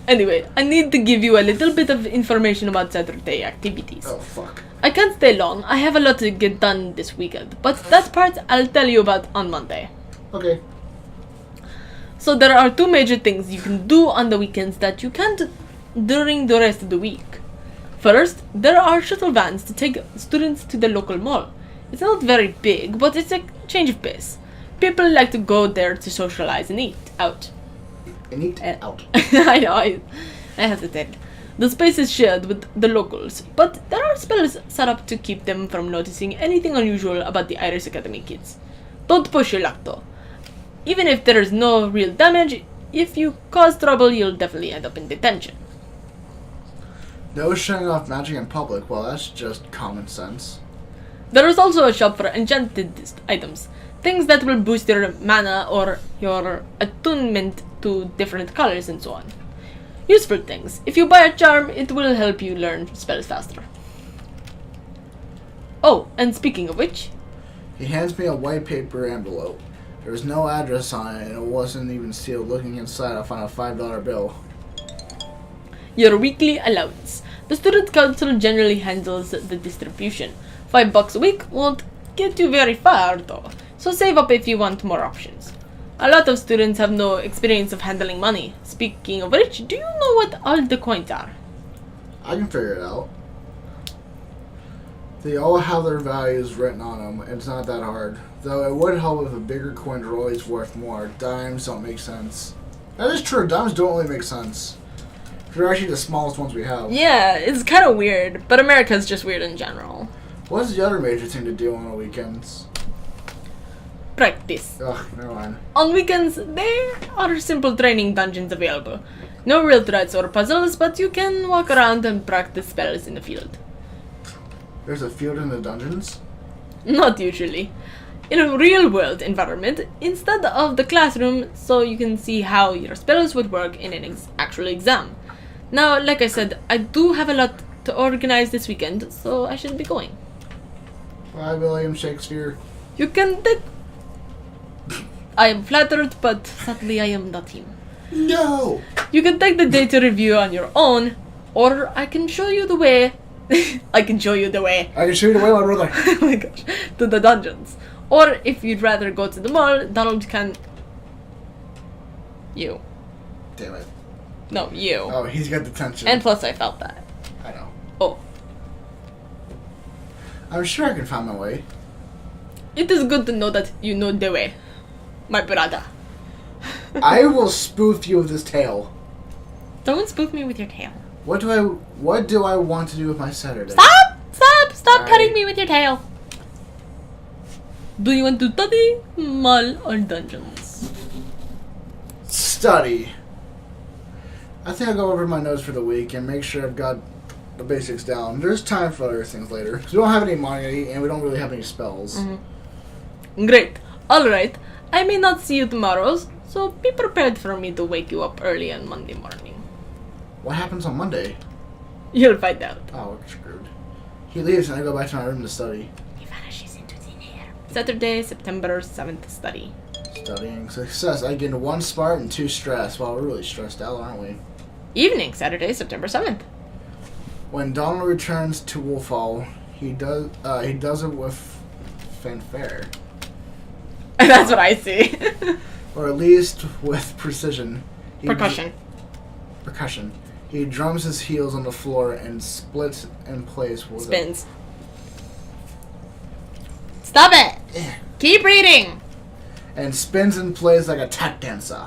Anyway, I need to give you a little bit of information about Saturday activities. Oh, fuck. I can't stay long. I have a lot to get done this weekend, but that part I'll tell you about on Monday. Okay. So there are two major things you can do on the weekends that you can't during the rest of the week. First, there are shuttle vans to take students to the local mall. It's not very big, but it's a change of pace. People like to go there to socialize and eat out. And eat out. I know, I hesitate. The space is shared with the locals, but there are spells set up to keep them from noticing anything unusual about the Iris Academy kids. Don't push your luck though. Even if there is no real damage, if you cause trouble, you'll definitely end up in detention. No showing off magic in public. Well, that's just common sense. There is also a shop for enchanted items, things that will boost your mana or your attunement to different colors and so on. Useful things. If you buy a charm, it will help you learn spells faster. Oh, and speaking of which... He hands me a white paper envelope. There was no address on it, and it wasn't even sealed. Looking inside, I found a $5 bill. Your weekly allowance. The student council generally handles the distribution. $5 a week won't get you very far though, so save up if you want more options. A lot of students have no experience of handling money. Speaking of which, do you know what all the coins are? I can figure it out. They all have their values written on them. It's not that hard. Though it would help if a bigger coins are always worth more. Dimes don't make sense. That is true. Dimes don't really make sense. They're actually the smallest ones we have. Yeah, it's kind of weird, but America's just weird in general. What's the other major thing to do on the weekends? Practice. Ugh, never mind. On weekends, there are simple training dungeons available. No real threats or puzzles, but you can walk around and practice spells in the field. There's a field in the dungeons? Not usually. In a real-world environment, instead of the classroom, so you can see how your spells would work in an actual exam. Now, like I said, I do have a lot to organize this weekend, so I should be going. Bye, William Shakespeare. You can take... I am flattered, but sadly I am not him. No! You can take the day to review on your own, or I can show you the way. I can show you the way. I can show you the way, my brother. Oh my gosh. To the dungeons. Or if you'd rather go to the mall, Donald can... You. Damn it. No, you. Oh, he's got detention. And plus I felt that. I know. Oh. I'm sure I can find my way. It is good to know that you know the way, my brother. I will spoof you with this tail. Don't spoof me with your tail. What do I want to do with my Saturday? Stop Alright. petting me with your tail. Do you want to study, mall, or dungeons? Study. I think I'll go over my notes for the week and make sure I've got the basics down. There's time for other things later. Because we don't have any money and we don't really have any spells. Great. Alright. I may not see you tomorrow, so be prepared for me to wake you up early on Monday morning. What happens on Monday? You'll find out. Oh, we're screwed. He leaves and I go back to my room to study. He vanishes into thin air. Saturday, September 7th study. Studying success. I get 1 smart and 2 stress. Well, we're really stressed out, aren't we? Evening, Saturday, September 7th. When Donald returns to Wolfhall, he does it with fanfare. That's what I see. Or at least with precision. Percussion. Percussion. He drums his heels on the floor and splits in place with Spins. Stop it! Keep reading! and spins in place like a tap dancer.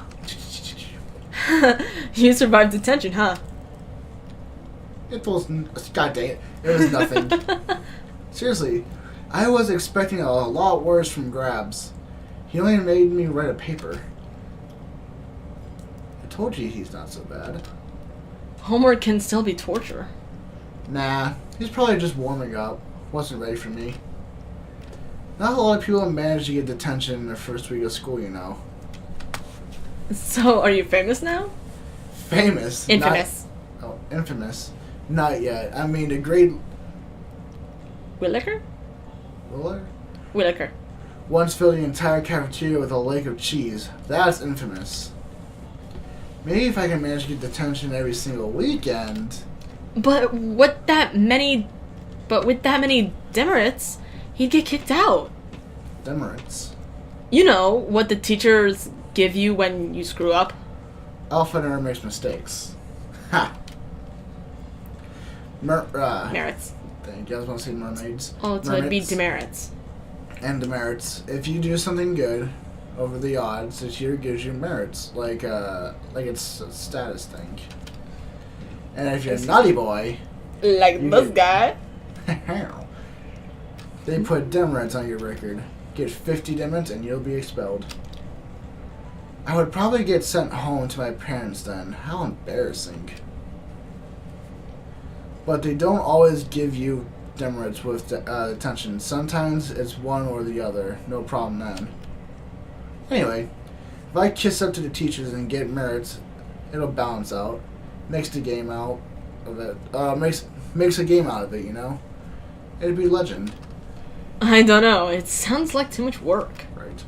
You survived detention, huh? It was, god dang it, it was nothing. Seriously, I was expecting a lot worse from Grabs. He only made me write a paper. I told you he's not so bad. Homework can still be torture. Nah, he's probably just warming up. Wasn't ready for me. Not a lot of people manage to get detention in their first week of school, you know. So, are you famous now? Famous. Infamous. Infamous. Not yet. I mean, the great Williker? Willer Williker. once filled the entire cafeteria with a lake of cheese. That's infamous. Maybe if I can manage to get detention every single weekend. But with that many demerits, he'd get kicked out. Demerits. You know, what the teachers give you when you screw up? Alpha never makes mistakes. Ha! Merits. Thank you. I was going to say mermaids. Oh, so it'd be Mermits. demerits. And demerits. If you do something good over the odds, this year gives you merits. Like it's a status thing. And if you're a naughty boy, Like You this get- guy. they put demerits on your record. Get 50 demerits and you'll be expelled. I would probably get sent home to my parents then. How embarrassing. But they don't always give you demerits with detention. Sometimes it's one or the other. No problem then. Anyway, if I kiss up to the teachers and get merits, it'll balance out. Makes the game out of it. Makes a game out of it, you know? It'd be legend. I don't know. It sounds like too much work. Right.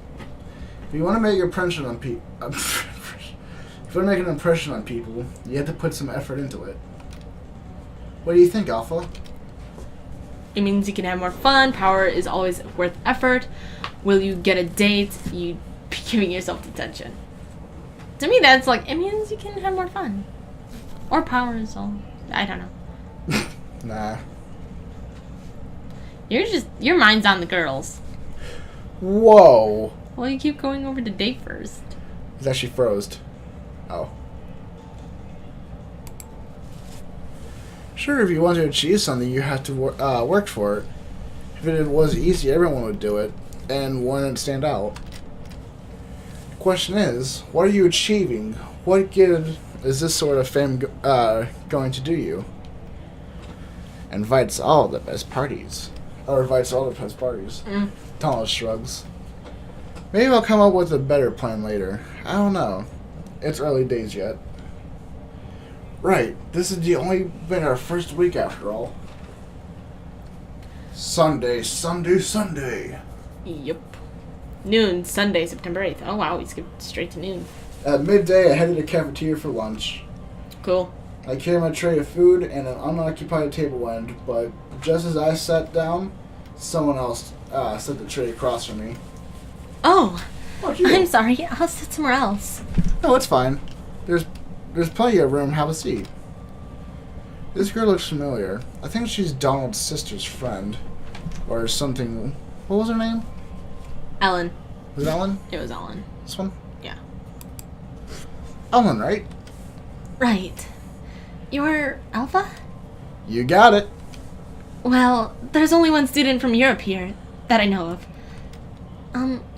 If you want to make an impression on people, if you want to make an impression on people, you have to put some effort into it. What do you think, Alpha? It means you can have more fun. Power is always worth effort. Will you get a date? You be giving yourself detention. To me, that's like, it means you can have more fun. Or power is all. I don't know. Nah. Your mind's on the girls. Whoa. Well, you keep going over to date first. It's actually froze. Oh. Sure, if you want to achieve something, you have to work for it. If it was easy, everyone would do it, and wouldn't stand out. The question is, what are you achieving? What good is this sort of fame going to do you? Invites all the best parties. Or invites all the best parties. Thomas shrugs. Maybe I'll come up with a better plan later. I don't know. It's early days yet. Right, this is only been our first week after all. Sunday. Yep. Noon, Sunday, September 8th. Oh wow, we skipped straight to noon. At midday, I headed to the cafeteria for lunch. Cool. I carried my tray of food and an unoccupied table went, but just as I sat down, someone else set the tray across from me. Oh, What you? I'm sorry. I'll sit somewhere else. No, it's fine. There's plenty of room. Have a seat. This girl looks familiar. I think she's Donald's sister's friend. Or something. What was her name? Ellen. Was it Ellen? It was Ellen. This one? Yeah. Ellen, right? Right. You're Alpha? You got it. Well, there's only one student from Europe here that I know of.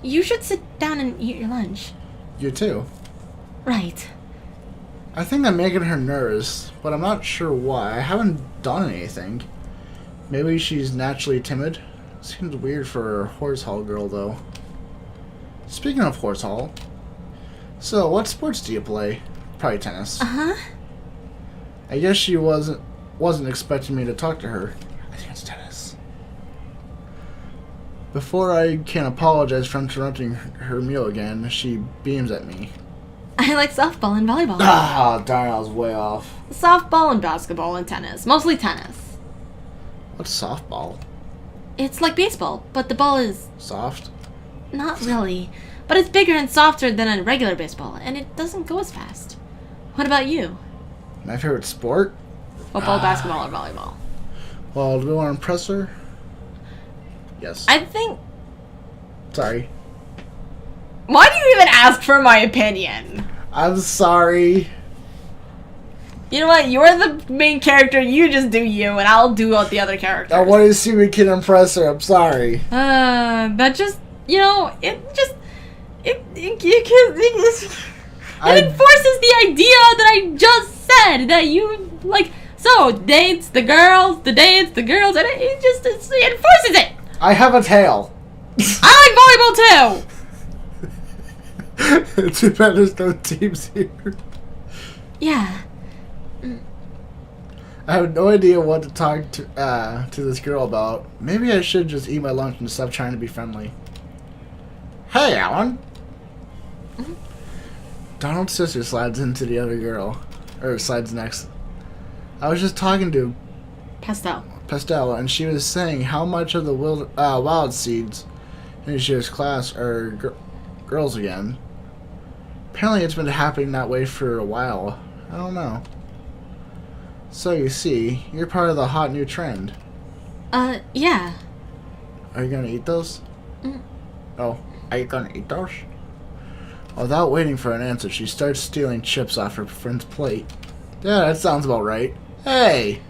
You should sit down and eat your lunch. You too. Right. I think I'm making her nervous, but I'm not sure why. I haven't done anything. Maybe she's naturally timid. Seems weird for a horse hall girl, though. Speaking of horse hall, so what sports do you play? Probably tennis. Uh-huh. I guess she wasn't expecting me to talk to her. I think it's tennis. Before I can apologize for interrupting her meal again, she beams at me. I like softball and volleyball. Ah, darn, I was way off. Softball and basketball and tennis. Mostly tennis. What's softball? It's like baseball, but the ball is Soft? not really. But it's bigger and softer than a regular baseball, and it doesn't go as fast. What about you? My favorite sport? Football, basketball, or volleyball? Well, do we want to impress her? Yes. I think... Sorry. Why do you even ask for my opinion? I'm sorry. You know what? You're the main character. You just do you, and I'll do all the other characters. I wanted to see if we can impress her. I'm sorry. That just... You know, it enforces the idea that I just said, that you, like, So, dates, the girls, and he enforces it. I have a tail. I like volleyball too. Too bad there's no teams here. Yeah. I have no idea what to talk to this girl about. Maybe I should just eat my lunch and stop trying to be friendly. Hey, Alan. Donald's sister slides into the other girl. Or slides next. I was just talking to Pastel, and she was saying how much of the wild seeds in this year's class are girls again. Apparently it's been happening that way for a while. I don't know. So you see, you're part of the hot new trend. Yeah. Are you gonna eat those? Oh, are you gonna eat those? Without waiting for an answer, she starts stealing chips off her friend's plate. Yeah, that sounds about right. Hey!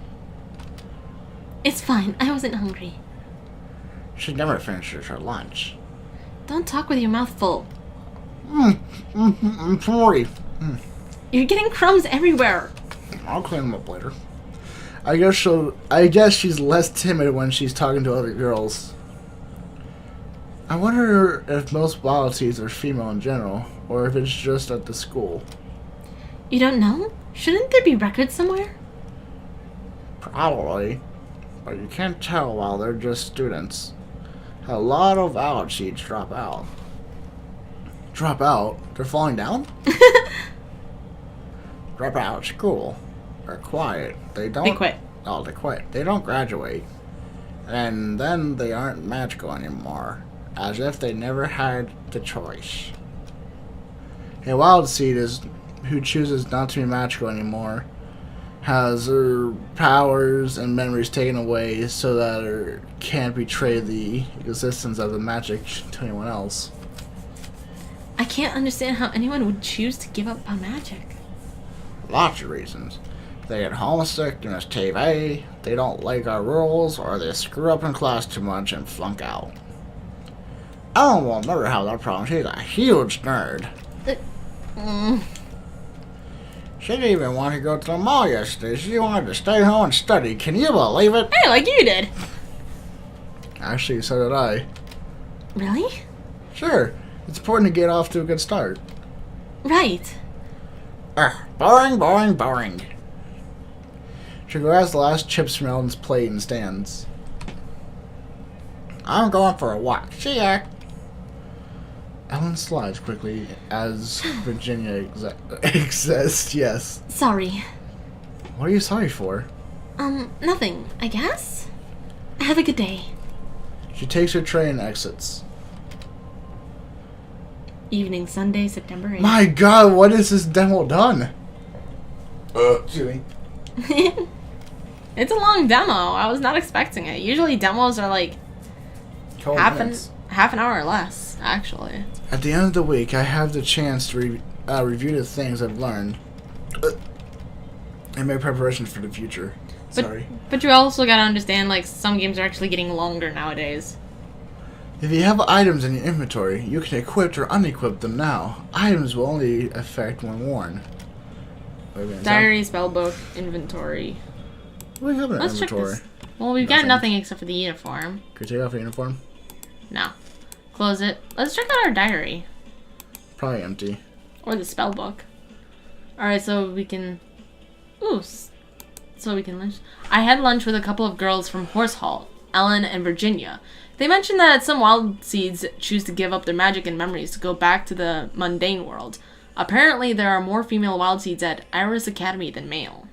It's fine. I wasn't hungry. She never finishes her lunch. Don't talk with your mouth full. I'm sorry. You're getting crumbs everywhere. I'll clean them up later. I guess she's less timid when she's talking to other girls. I wonder if most wild seeds are female in general, or if it's just at the school. You don't know? Shouldn't there be records somewhere? Probably. But you can't tell while they're just students. A lot of wild seeds drop out. Drop out? They're falling down? Drop out of school. They're quiet. They don't... They quit. Oh, they quit. They don't graduate. And then they aren't magical anymore. As if they never had the choice. A wild seed is who chooses not to be magical anymore has her powers and memories taken away so that her can't betray the existence of the magic to anyone else. I can't understand how anyone would choose to give up on magic. Lots of reasons. They get homesick during TV, they don't like our rules, or they screw up in class too much and flunk out. Ellen will never have that problem. She's a huge nerd. She didn't even want to go to the mall yesterday. She wanted to stay home and study. Can you believe it? Hey, like you did. Actually, so did I. Really? Sure. It's important to get off to a good start. Right. Boring, boring, boring. She grabs the last chips from Ellen's plate and stands. I'm going for a walk. See ya. Ellen slides quickly as Virginia exists. Yes. Sorry. What are you sorry for? Nothing, I guess. Have a good day. She takes her tray and exits. Evening Sunday, September 8th. My God, what is this demo done? Excuse me. It's a long demo. I was not expecting it. Usually demos are like half an hour or less, actually. At the end of the week, I have the chance to review the things I've learned and make preparations for the future. Sorry. But you also gotta understand, like, some games are actually getting longer nowadays. If you have items in your inventory, you can equip or unequip them now. Items will only affect when worn. Diary, spellbook, inventory. We have an Let's inventory. check this. Well, we've got nothing except for the uniform. Could you take off the uniform? No. Close it. Let's check out our diary. Probably empty. Or the spellbook. Alright, so we can... Ooh. So we can lunch. I had lunch with a couple of girls from Horse Hall, Ellen and Virginia. They mentioned that some wild seeds choose to give up their magic and memories to go back to the mundane world. Apparently, there are more female wild seeds at Iris Academy than male.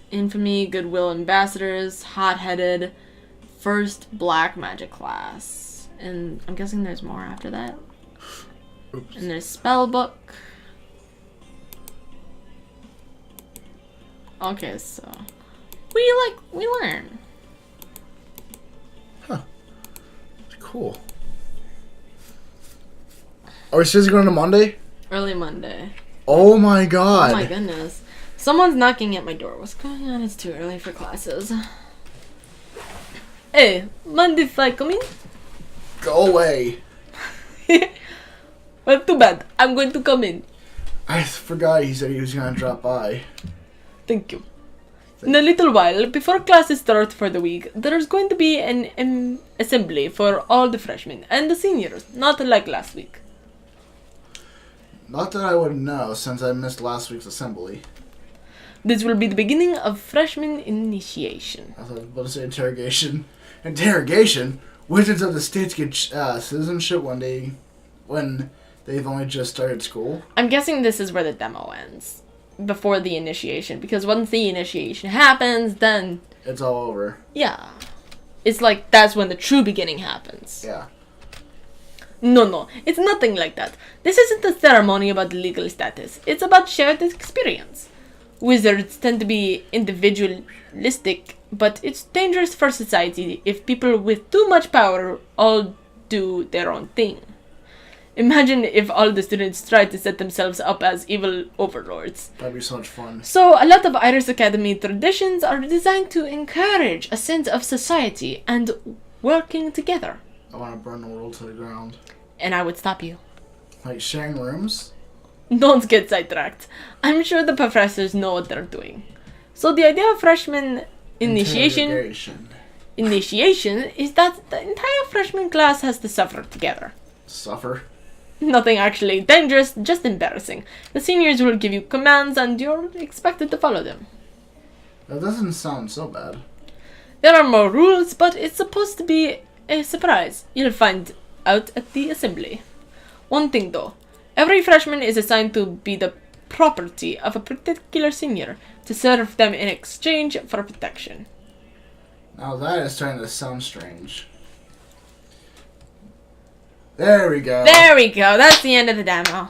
Infamy, Goodwill Ambassadors, Hot-Headed, First Black Magic Class. And I'm guessing there's more after that. Oops. And there's Spellbook. Okay, so... We learn. Cool. Are we seriously going to Monday? Early Monday. Oh my God. Oh my goodness. Someone's knocking at my door. What's going on? It's too early for classes. Hey, Monday if I come in? Go away. Well, too bad. I'm going to come in. I forgot he said he was going to drop by. Thank you. In a little while, before classes start for the week, there's going to be an assembly for all the freshmen and the seniors, not like last week. Not that I would know, since I missed last week's assembly. This will be the beginning of freshman initiation. I was about to say interrogation. Interrogation? Wizards of the States get citizenship when they've only just started school? I'm guessing this is where the demo ends. Before the initiation. Because once the initiation happens, then... It's all over. Yeah. It's like that's when the true beginning happens. Yeah. No, it's nothing like that. This isn't a ceremony about legal status. It's about shared experience. Wizards tend to be individualistic, but it's dangerous for society if people with too much power all do their own thing. Imagine if all the students tried to set themselves up as evil overlords. That'd be so much fun. So, a lot of Iris Academy traditions are designed to encourage a sense of society and working together. I want to burn the world to the ground. And I would stop you. Like sharing rooms? Don't get sidetracked. I'm sure the professors know what they're doing. So the idea of freshman initiation is that the entire freshman class has to suffer together. Suffer? Nothing actually dangerous, just embarrassing. The seniors will give you commands and you're expected to follow them. That doesn't sound so bad. There are more rules, but it's supposed to be a surprise. You'll find out at the assembly. One thing though, every freshman is assigned to be the property of a particular senior to serve them in exchange for protection. Now that is starting to sound strange. There we go. There we go. That's the end of the demo.